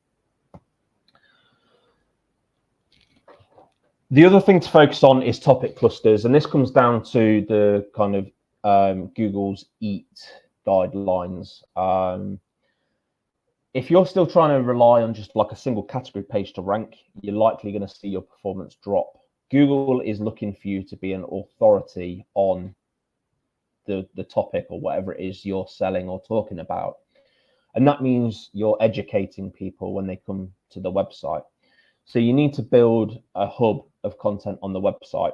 S2: The other thing to focus on is topic clusters, and this comes down to the kind of Google's EAT guidelines. If you're still trying to rely on just like a single category page to rank, you're likely going to see your performance drop. Google is looking for you to be an authority on the topic or whatever it is you're selling or talking about. And that means you're educating people when they come to the website. So you need to build a hub of content on the website.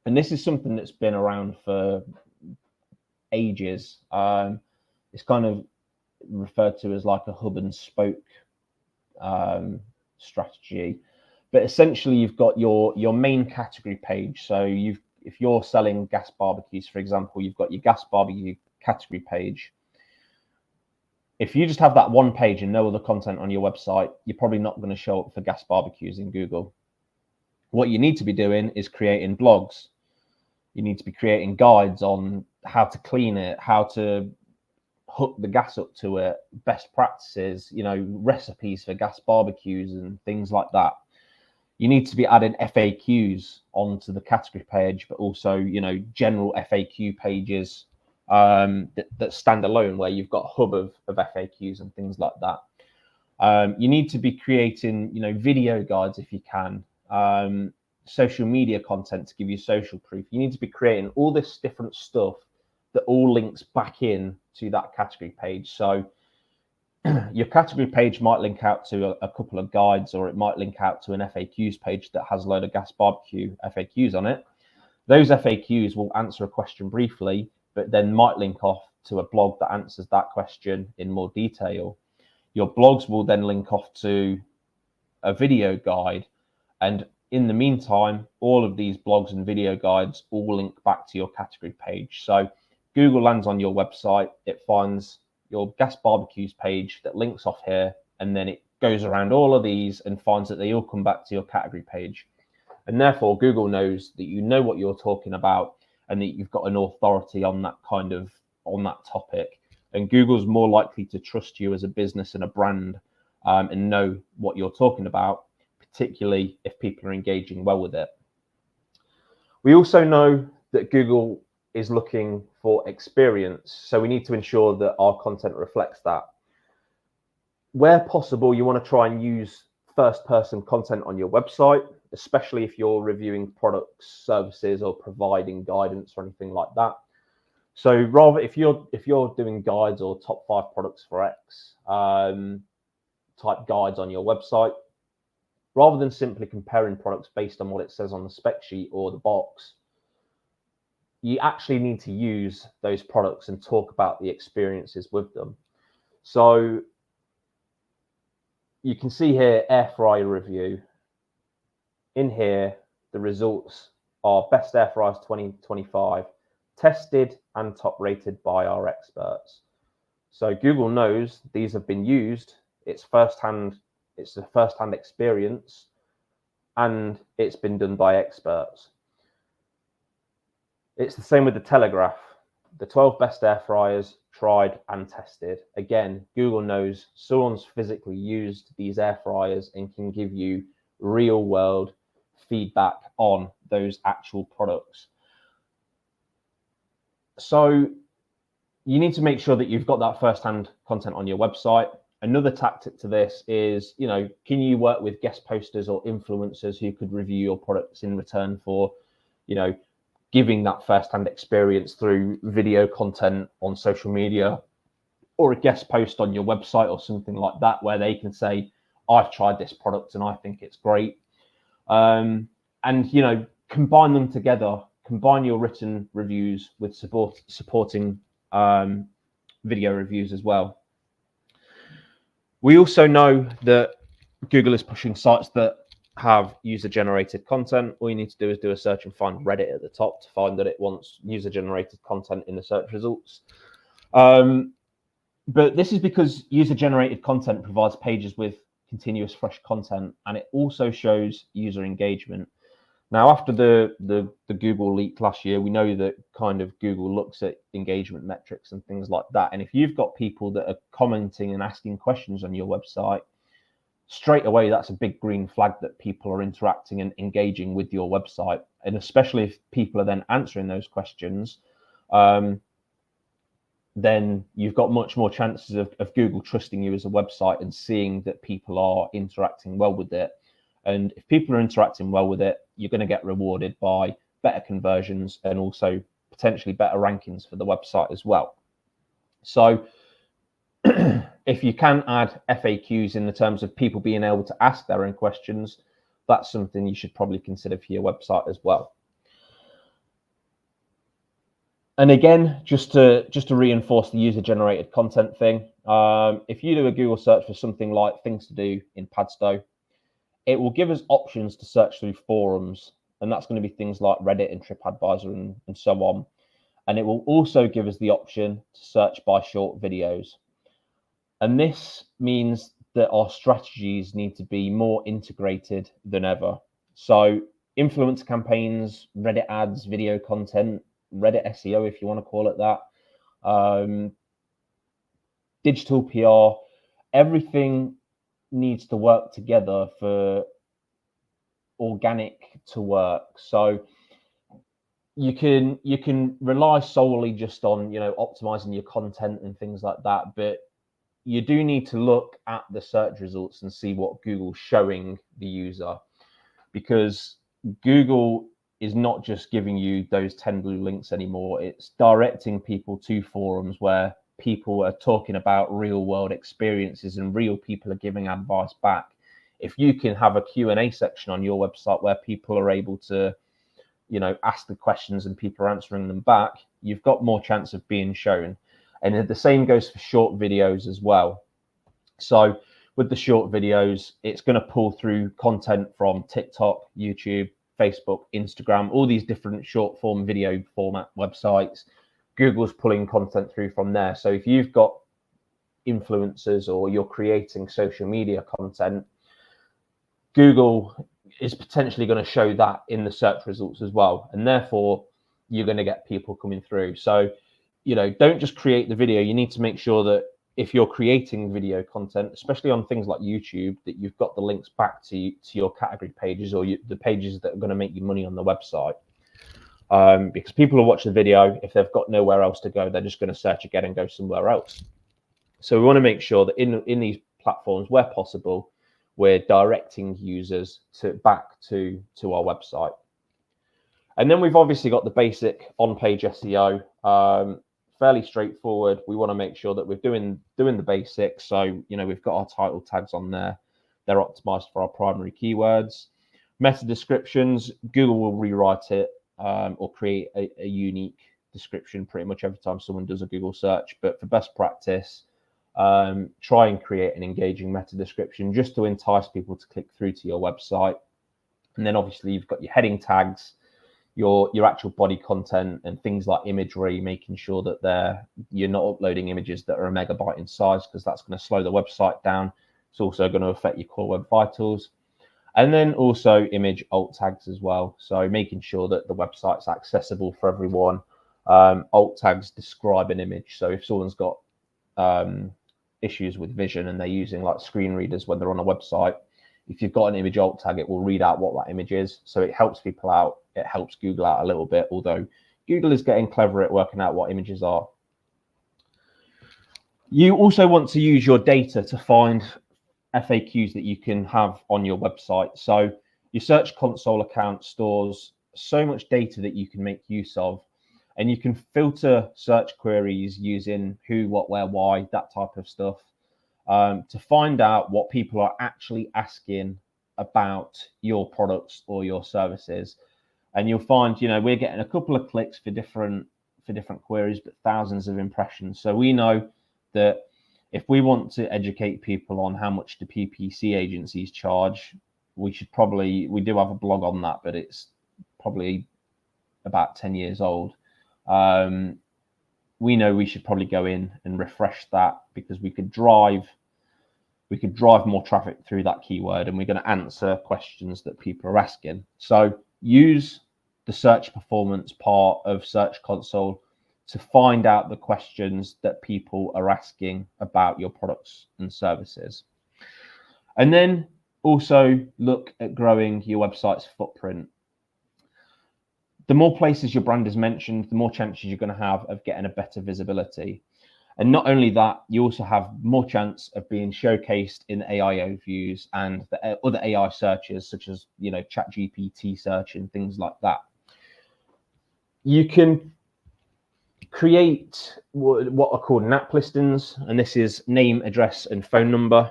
S2: And this is something that's been around for ages. It's kind of referred to as like a hub and spoke strategy. But essentially, you've got your main category page. So if you're selling gas barbecues, for example, you've got your gas barbecue category page. If you just have that one page and no other content on your website, you're probably not going to show up for gas barbecues in Google. What you need to be doing is creating blogs. You need to be creating guides on how to clean it, how to hook the gas up to it, best practices, recipes for gas barbecues and things like that. You need to be adding FAQs onto the category page, but also, general FAQ pages that stand alone, where you've got a hub of FAQs and things like that. You need to be creating, video guides if you can, social media content to give you social proof. You need to be creating all this different stuff that all links back in to that category page. So your category page might link out to a couple of guides, or it might link out to an FAQs page that has a load of gas barbecue FAQs on it. Those FAQs will answer a question briefly, but then might link off to a blog that answers that question in more detail. Your blogs will then link off to a video guide, and in the meantime, all of these blogs and video guides all link back to your category page. So Google lands on your website, it finds your gas barbecues page that links off here, and then it goes around all of these and finds that they all come back to your category page. And therefore, Google knows that you know what you're talking about and that you've got an authority on that topic. And Google's more likely to trust you as a business and a brand and know what you're talking about, particularly if people are engaging well with it. We also know that Google is looking for experience, so we need to ensure that our content reflects that. Where possible, you want to try and use first-person content on your website, especially if you're reviewing products, services, or providing guidance or anything like that. So rather, if you're doing guides or top 5 products for X type guides on your website, rather than simply comparing products based on what it says on the spec sheet or the box, you actually need to use those products and talk about the experiences with them. So you can see here, air fryer review. In here, the results are best air fryers 2025, tested and top rated by our experts. So Google knows these have been used. It's a first-hand experience, and it's been done by experts. It's the same with the Telegraph. The 12 best air fryers tried and tested. Again, Google knows someone's physically used these air fryers and can give you real world feedback on those actual products. So you need to make sure that you've got that first-hand content on your website. Another tactic to this is, can you work with guest posters or influencers who could review your products in return for, giving that first-hand experience through video content on social media, or a guest post on your website or something like that, where they can say, I've tried this product and I think it's great. And, combine them together, combine your written reviews with supporting video reviews as well. We also know that Google is pushing sites that have user-generated content. All you need to do is do a search and find Reddit at the top to find that it wants user-generated content in the search results. But this is because user-generated content provides pages with continuous fresh content, and it also shows user engagement. Now, after the Google leak last year, we know that kind of Google looks at engagement metrics and things like that. And if you've got people that are commenting and asking questions on your website, straight away, that's a big green flag that people are interacting and engaging with your website. And especially if people are then answering those questions, then you've got much more chances of Google trusting you as a website and seeing that people are interacting well with it. And if people are interacting well with it, you're going to get rewarded by better conversions and also potentially better rankings for the website as well. So if you can add FAQs in the terms of people being able to ask their own questions, that's something you should probably consider for your website as well. And again, just to reinforce the user-generated content thing, if you do a Google search for something like things to do in Padstow, it will give us options to search through forums, and that's going to be things like Reddit and TripAdvisor and so on. And it will also give us the option to search by short videos. And this means that our strategies need to be more integrated than ever. So influencer campaigns, Reddit ads, video content, Reddit SEO, if you want to call it that, digital PR, everything needs to work together for organic to work. So you can rely solely just on optimizing your content and things like that, but you do need to look at the search results and see what Google's showing the user, because Google is not just giving you those 10 blue links anymore. It's directing people to forums where people are talking about real world experiences and real people are giving advice back. If you can have a Q&A section on your website where people are able to, you know, ask the questions and people are answering them back, you've got more chance of being shown. And the same goes for short videos as well. So with the short videos, it's going to pull through content from TikTok, YouTube, Facebook, Instagram, all these different short form video format websites. Google's pulling content through from there. So if you've got influencers or you're creating social media content, Google is potentially going to show that in the search results as well. And therefore, you're going to get people coming through. So, you know, don't just create the video. You need to make sure that if you're creating video content, especially on things like YouTube, that you've got the links back to your category pages or the pages that are going to make you money on the website. Because people will watch the video, if they've got nowhere else to go, they're just going to search again and go somewhere else. So we want to make sure that in these platforms, where possible, we're directing users back to our website. And then we've obviously got the basic on-page SEO, fairly straightforward. We want to make sure that we're doing the basics. So, you know, we've got our title tags on there. They're optimized for our primary keywords. Meta descriptions, Google will rewrite it or create a unique description pretty much every time someone does a Google search. But for best practice, try and create an engaging meta description just to entice people to click through to your website. And then obviously you've got your heading tags, your actual body content, and things like imagery, making sure that you're not uploading images that are a megabyte in size, because that's going to slow the website down. It's also going to affect your core web vitals. And then also image alt tags as well. So making sure that the website's accessible for everyone. Alt tags describe an image. So if someone's got issues with vision and they're using like screen readers when they're on a website, if you've got an image alt tag, it will read out what that image is. So it helps people out. It helps Google out a little bit, although Google is getting clever at working out what images are. You also want to use your data to find FAQs that you can have on your website. So your Search Console account stores so much data that you can make use of, and you can filter search queries using who, what, where, why, that type of stuff, to find out what people are actually asking about your products or your services. And you'll find, you know, we're getting a couple of clicks for different queries, but thousands of impressions. So we know that if we want to educate people on how much the PPC agencies charge, we do have a blog on that, but it's probably about 10 years old. We know we should probably go in and refresh that, because we could drive more traffic through that keyword, and we're going to answer questions that people are asking. So use the search performance part of Search Console to find out the questions that people are asking about your products and services. And then also look at growing your website's footprint. The more places your brand is mentioned, the more chances you're going to have of getting a better visibility. And not only that, you also have more chance of being showcased in AI overviews and the other AI searches, such as, you know, ChatGPT search and things like that. You can create what are called NAP listings, and this is name, address, and phone number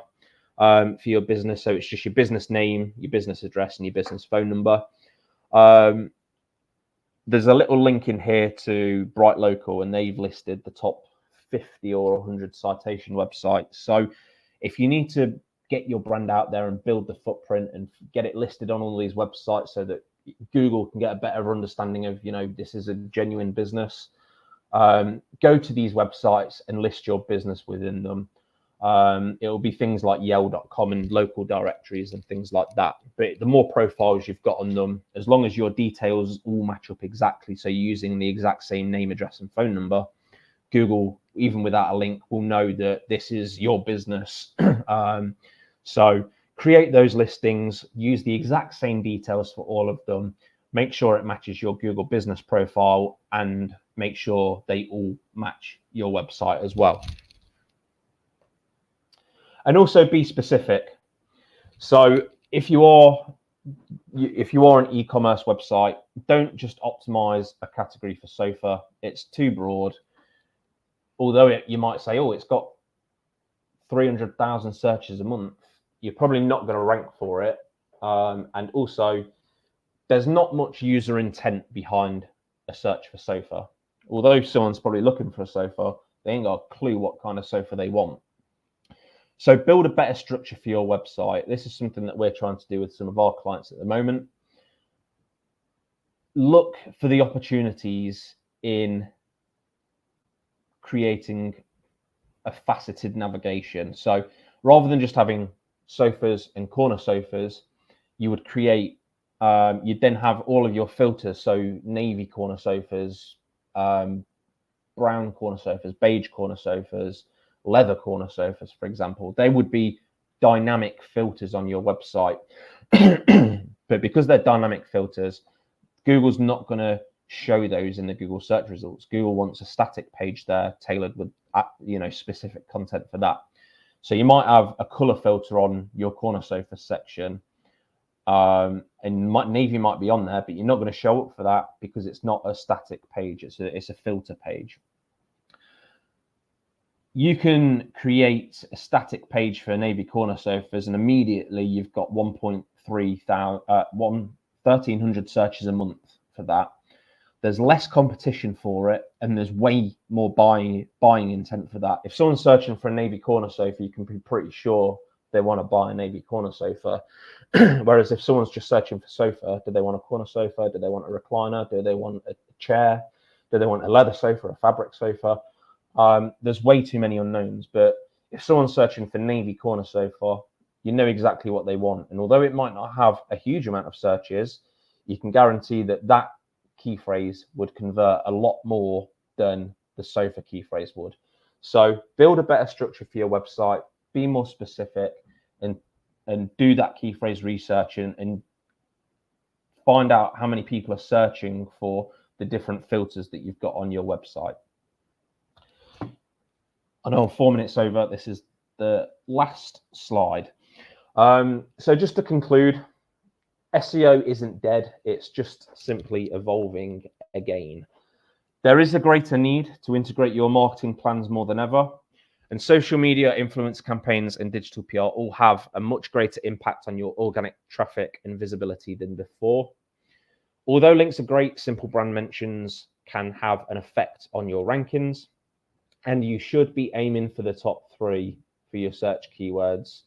S2: for your business. So it's just your business name, your business address, and your business phone number. There's a little link in here to Bright Local, and they've listed the top 50 or 100 citation websites. So if you need to get your brand out there and build the footprint and get it listed on all these websites so that Google can get a better understanding of, you know, this is a genuine business, go to these websites and list your business within them. It will be things like yell.com and local directories and things like that. But the more profiles you've got on them, as long as your details all match up exactly, so you're using the exact same name, address, and phone number, Google, even without a link, will know that this is your business. So create those listings, use the exact same details for all of them, make sure it matches your Google business profile, and make sure they all match your website as well. And also be specific. So if you are an e-commerce website, don't just optimize a category for sofa. It's too broad. although you might say, oh, it's got 300,000 searches a month, you're probably not going to rank for it. And also, there's not much user intent behind a search for sofa. Although someone's probably looking for a sofa, they ain't got a clue what kind of sofa they want. So build a better structure for your website. This is something that we're trying to do with some of our clients at the moment. Look for the opportunities in creating a faceted navigation. So rather than just having sofas and corner sofas, you would create, you'd then have all of your filters. So navy corner sofas, brown corner sofas, beige corner sofas, leather corner sofas, for example. They would be dynamic filters on your website. But because they're dynamic filters, Google's not going to show those in the Google search results. Google wants a static page there tailored with, specific content for that. So you might have a color filter on your corner sofa section, and navy might be on there, but you're not going to show up for that because it's not a static page. It's a filter page. You can create a static page for navy corner sofas, and immediately you've got 1,300 searches a month for that. There's less competition for it, and there's way more buying intent for that. If someone's searching for a navy corner sofa, you can be pretty sure they want to buy a navy corner sofa. Whereas if someone's just searching for sofa, do they want a corner sofa? Do they want a recliner? Do they want a chair? Do they want a leather sofa, a fabric sofa? There's way too many unknowns. But if someone's searching for navy corner sofa, you know exactly what they want. And although it might not have a huge amount of searches, you can guarantee that key phrase would convert a lot more than the sofa key phrase would. So build a better structure for your website, be more specific, and do that key phrase research and find out how many people are searching for the different filters that you've got on your website. I know I'm 4 minutes over. This is the last slide. So just to conclude, SEO isn't dead. It's just simply evolving again. There is a greater need to integrate your marketing plans more than ever. And social media, influence campaigns, and digital PR all have a much greater impact on your organic traffic and visibility than before. Although links are great, simple brand mentions can have an effect on your rankings. And you should be aiming for the top 3 for your search keywords.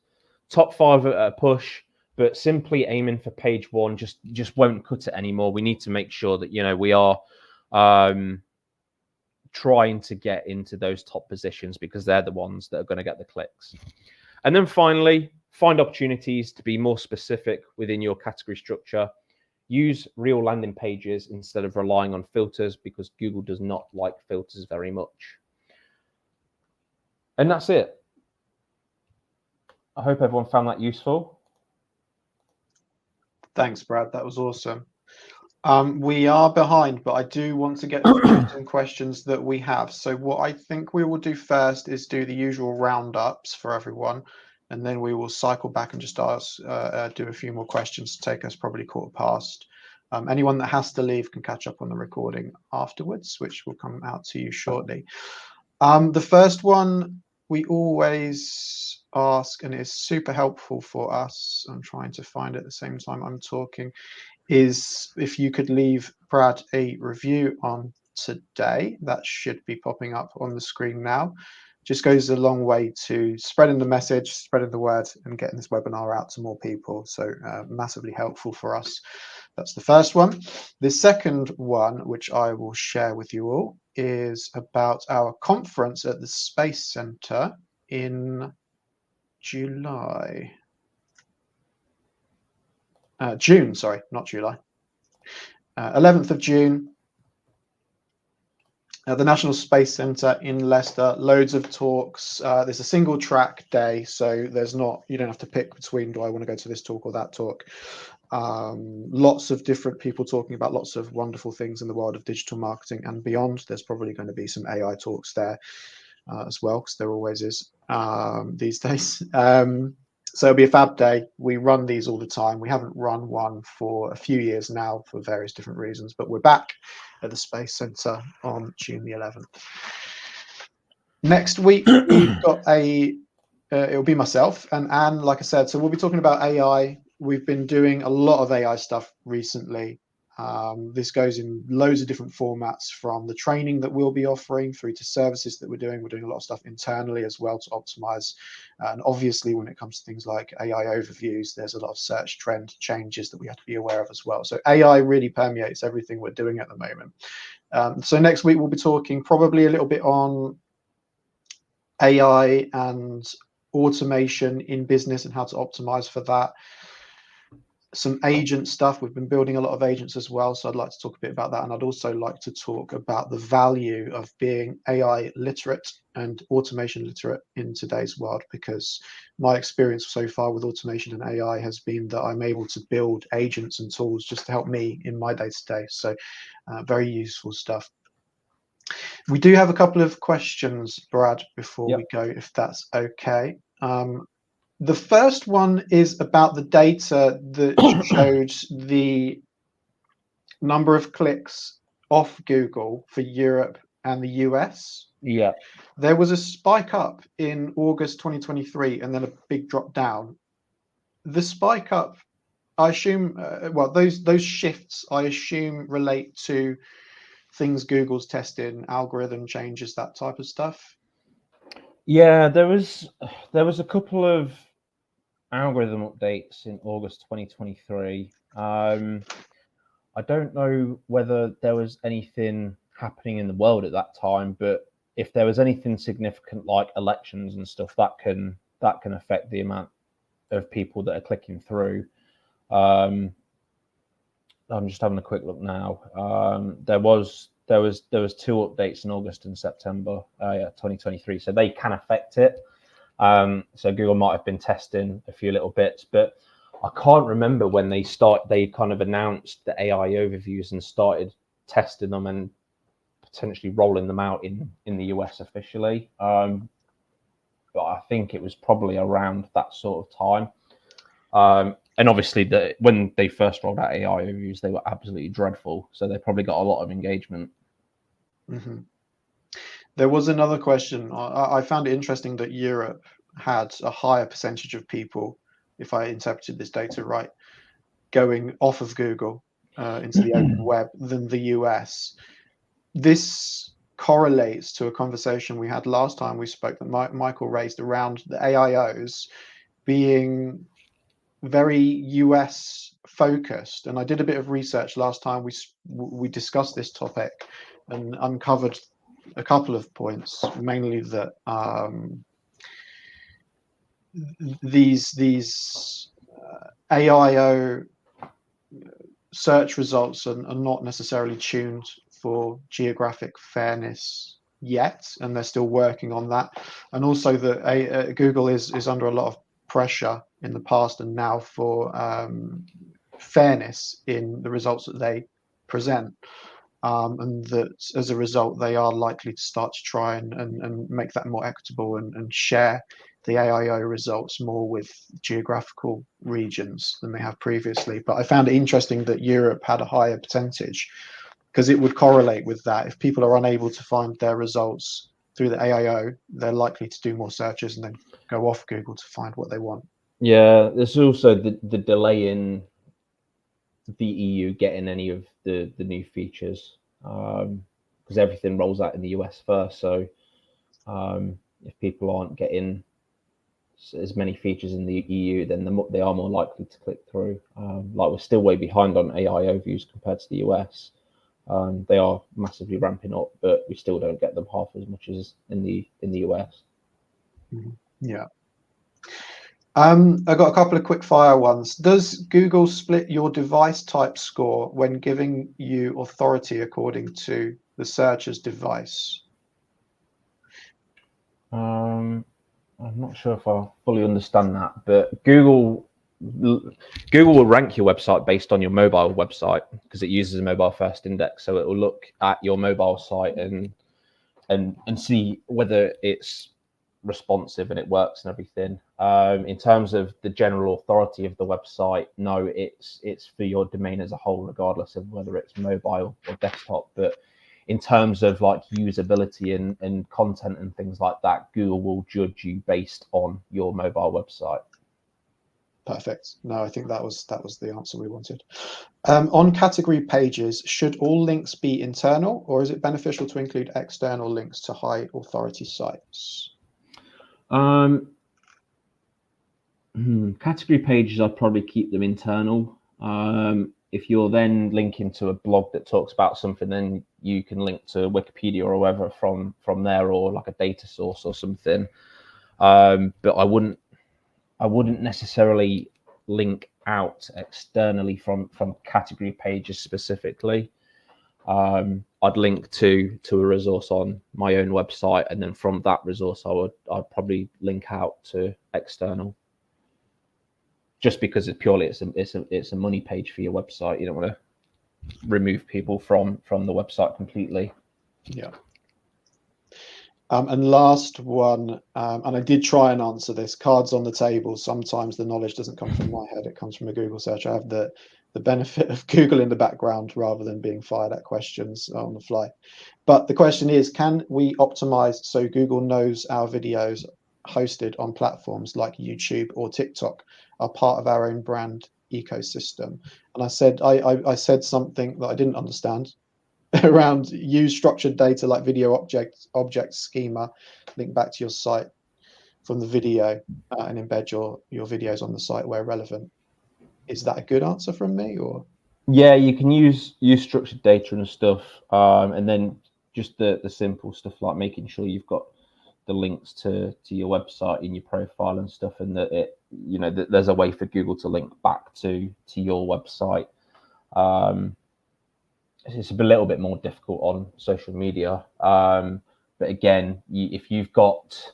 S2: Top 5 at a push, but simply aiming for page 1 just won't cut it anymore. We need to make sure that, we are trying to get into those top positions because they're the ones that are going to get the clicks. And then finally, find opportunities to be more specific within your category structure. Use real landing pages instead of relying on filters because Google does not like filters very much. And that's it. I hope everyone found that useful.
S1: Thanks, Brad. That was awesome. We are behind, but I do want to get through some questions that we have. So what I think we will do first is do the usual roundups for everyone, and then we will cycle back and just do a few more questions to take us probably 1:15. Anyone that has to leave can catch up on the recording afterwards, which will come out to you shortly. The first one we always ask, and is super helpful for us, I'm trying to find it at the same time I'm talking, is if you could leave Brad a review on today. That should be popping up on the screen now. Just goes a long way to spreading the message, spreading the word, and getting this webinar out to more people. So massively helpful for us. That's the first one. The second one, which I will share with you all, is about our conference at the Space Center in July. June, sorry, not July. 11th of June at the National Space Center in Leicester. Loads of talks. There's a single track day, so you don't have to pick between, do I want to go to this talk or that talk. Lots of different people talking about lots of wonderful things in the world of digital marketing and beyond. There's probably going to be some AI talks there as well, because there always is these days. So it'll be a fab day. We run these all the time. We haven't run one for a few years now for various different reasons, but we're back at the Space Center on June the 11th. Next week, we've got it'll be myself and Anne, like I said. So we'll be talking about AI. We've been doing a lot of AI stuff recently. This goes in loads of different formats, from the training that we'll be offering through to services that we're doing. We're doing a lot of stuff internally as well to optimize. And obviously, when it comes to things like AI overviews, there's a lot of search trend changes that we have to be aware of as well. So AI really permeates everything we're doing at the moment. So next week, we'll be talking probably a little bit on AI and automation in business and how to optimize for that. Some agent stuff. We've been building a lot of agents as well, so I'd like to talk a bit about that. And I'd also like to talk about the value of being AI literate and automation literate in today's world, because my experience so far with automation and AI has been that I'm able to build agents and tools just to help me in my day-to-day. So very useful stuff. We do have a couple of questions, Brad, before we go, if that's okay. The first one is about the data that showed the number of clicks off Google for Europe and the US.
S2: Yeah.
S1: There was a spike up in August 2023 and then a big drop down. The spike up, I assume, well, those shifts, I assume, relate to things Google's testing, algorithm changes, that type of stuff.
S2: Yeah, there was a couple of algorithm updates in August 2023. I don't know whether there was anything happening in the world at that time, but if there was anything significant like elections and stuff, that can affect the amount of people that are clicking through. I'm just having a quick look now. There was 2 updates in August and September 2023, so they can affect it. So Google might have been testing a few little bits, but I can't remember when they kind of announced the AI overviews and started testing them and potentially rolling them out in the US officially. But I think it was probably around that sort of time. And obviously, when they first rolled out AI overviews, they were absolutely dreadful. So they probably got a lot of engagement.
S1: Mm-hmm. There was another question. I found it interesting that Europe had a higher percentage of people, if I interpreted this data right, going off of Google into the open web than the US. This correlates to a conversation we had last time we spoke that Michael raised around the AIOs being very US focused. And I did a bit of research last time we discussed this topic and uncovered a couple of points, mainly that these AIO search results are not necessarily tuned for geographic fairness yet, and they're still working on that. And also that Google is under a lot of pressure in the past and now for fairness in the results that they present. And that as a result, they are likely to start to try and make that more equitable and share the AIO results more with geographical regions than they have previously. But I found it interesting that Europe had a higher percentage, because it would correlate with that. If people are unable to find their results through the AIO, they're likely to do more searches and then go off Google to find what they want.
S2: Yeah, there's also the delay in the EU getting any of the new features, because everything rolls out in the US first. So if people aren't getting as many features in the EU, then they are more likely to click through. Like, we're still way behind on AI overviews compared to the US. They are massively ramping up, but we still don't get them half as much as in the US.
S1: Yeah. I've got a couple of quick fire ones. Does Google split your device type score when giving you authority according to the searcher's device?
S2: I'm not sure if I fully understand that, but Google will rank your website based on your mobile website, because it uses a mobile first index. So it will look at your mobile site and see whether it's responsive and it works and everything. In terms of the general authority of the website, no, it's for your domain as a whole, regardless of whether it's mobile or desktop. But in terms of like usability and content and things like that, Google will judge you based on your mobile website.
S1: Perfect. No, I think that was the answer we wanted. On category pages, should all links be internal, or is it beneficial to include external links to high authority sites?
S2: Category pages, I'd probably keep them internal. If you're then linking to a blog that talks about something, then you can link to Wikipedia or whatever from there, or like a data source or something. But I wouldn't necessarily link out externally from category pages specifically. I'd link to a resource on my own website, and then from that resource, I'd probably link out to external. Just because it's a money page for your website, you don't want to remove people from the website completely.
S1: Yeah. And last one, and I did try and answer this, cards on the table. Sometimes the knowledge doesn't come from my head, it comes from a Google search. I have the benefit of Google in the background rather than being fired at questions on the fly. But the question is, can we optimize so Google knows our videos hosted on platforms like YouTube or TikTok are part of our own brand ecosystem? And I said something that I didn't understand around use structured data like video object schema, link back to your site from the video, and embed your videos on the site where relevant. Is that a good answer from me, or?
S2: Yeah, you can use structured data and stuff, and then just the simple stuff like making sure you've got the links to your website in your profile and stuff, and that that there's a way for Google to link back to your website. It's a little bit more difficult on social media, but again, if you've got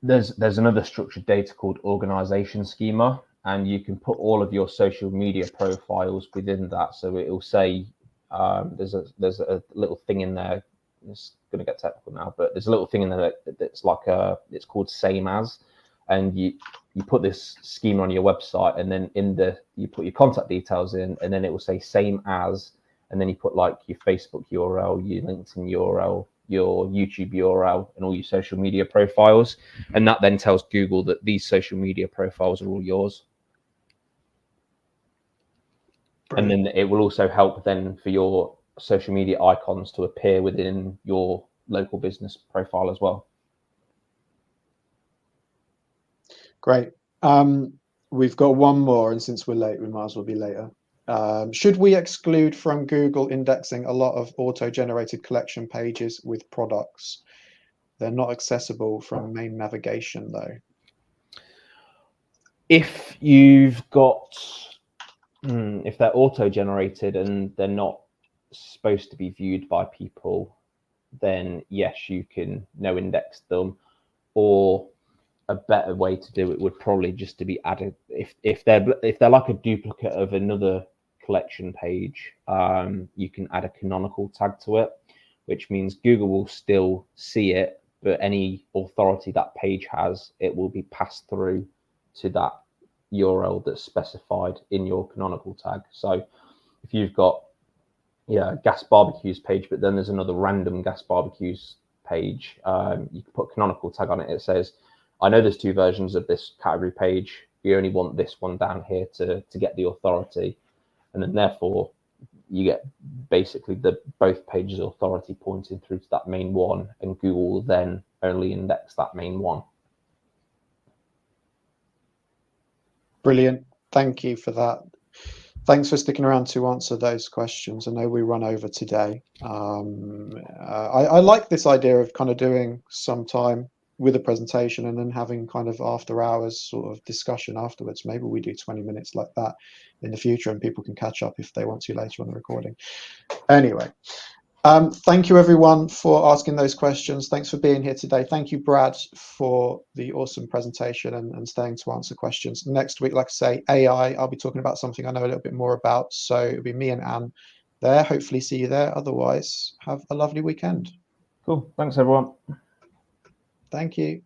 S2: there's another structured data called organization schema, and you can put all of your social media profiles within that. So it will say there's a little thing in there. It's going to get technical now, but there's a little thing in there that's like it's called same as, and you put this schema on your website, and then you put your contact details in, and then it will say same as, and then you put like your Facebook URL, your LinkedIn URL, your YouTube URL, and all your social media profiles, and that then tells Google that these social media profiles are all yours. Brilliant. And then it will also help then for your social media icons to appear within your local business profile as well.
S1: Great. We've got one more, and since we're late, we might as well be later. Should we exclude from Google indexing a lot of auto-generated collection pages with products? They're not accessible from main navigation, though.
S2: If you've got, if they're auto-generated and they're not supposed to be viewed by people, then yes, you can no index them. Or a better way to do it would probably just to be added if they're like a duplicate of another collection page, you can add a canonical tag to it, which means Google will still see it, but any authority that page has, it will be passed through to that URL that's specified in your canonical tag. So if you've got gas barbecues page, but then there's another random gas barbecues page, you can put canonical tag on it. It says, I know there's two versions of this category page. You only want this one down here to get the authority. And then therefore you get basically both pages authority pointing through to that main one, and Google will then only index that main one.
S1: Brilliant. Thank you for that. Thanks for sticking around to answer those questions. I know we run over today. I like this idea of kind of doing some time with a presentation and then having kind of after hours sort of discussion afterwards. Maybe we do 20 minutes like that in the future, and people can catch up if they want to later on the recording. Anyway, thank you everyone for asking those questions. Thanks for being here today. Thank you, Brad, for the awesome presentation and staying to answer questions. Next week, like I say, AI, I'll be talking about something I know a little bit more about. So it'll be me and Anne there. Hopefully see you there. Otherwise, have a lovely weekend.
S2: Cool. Thanks, everyone.
S1: Thank you.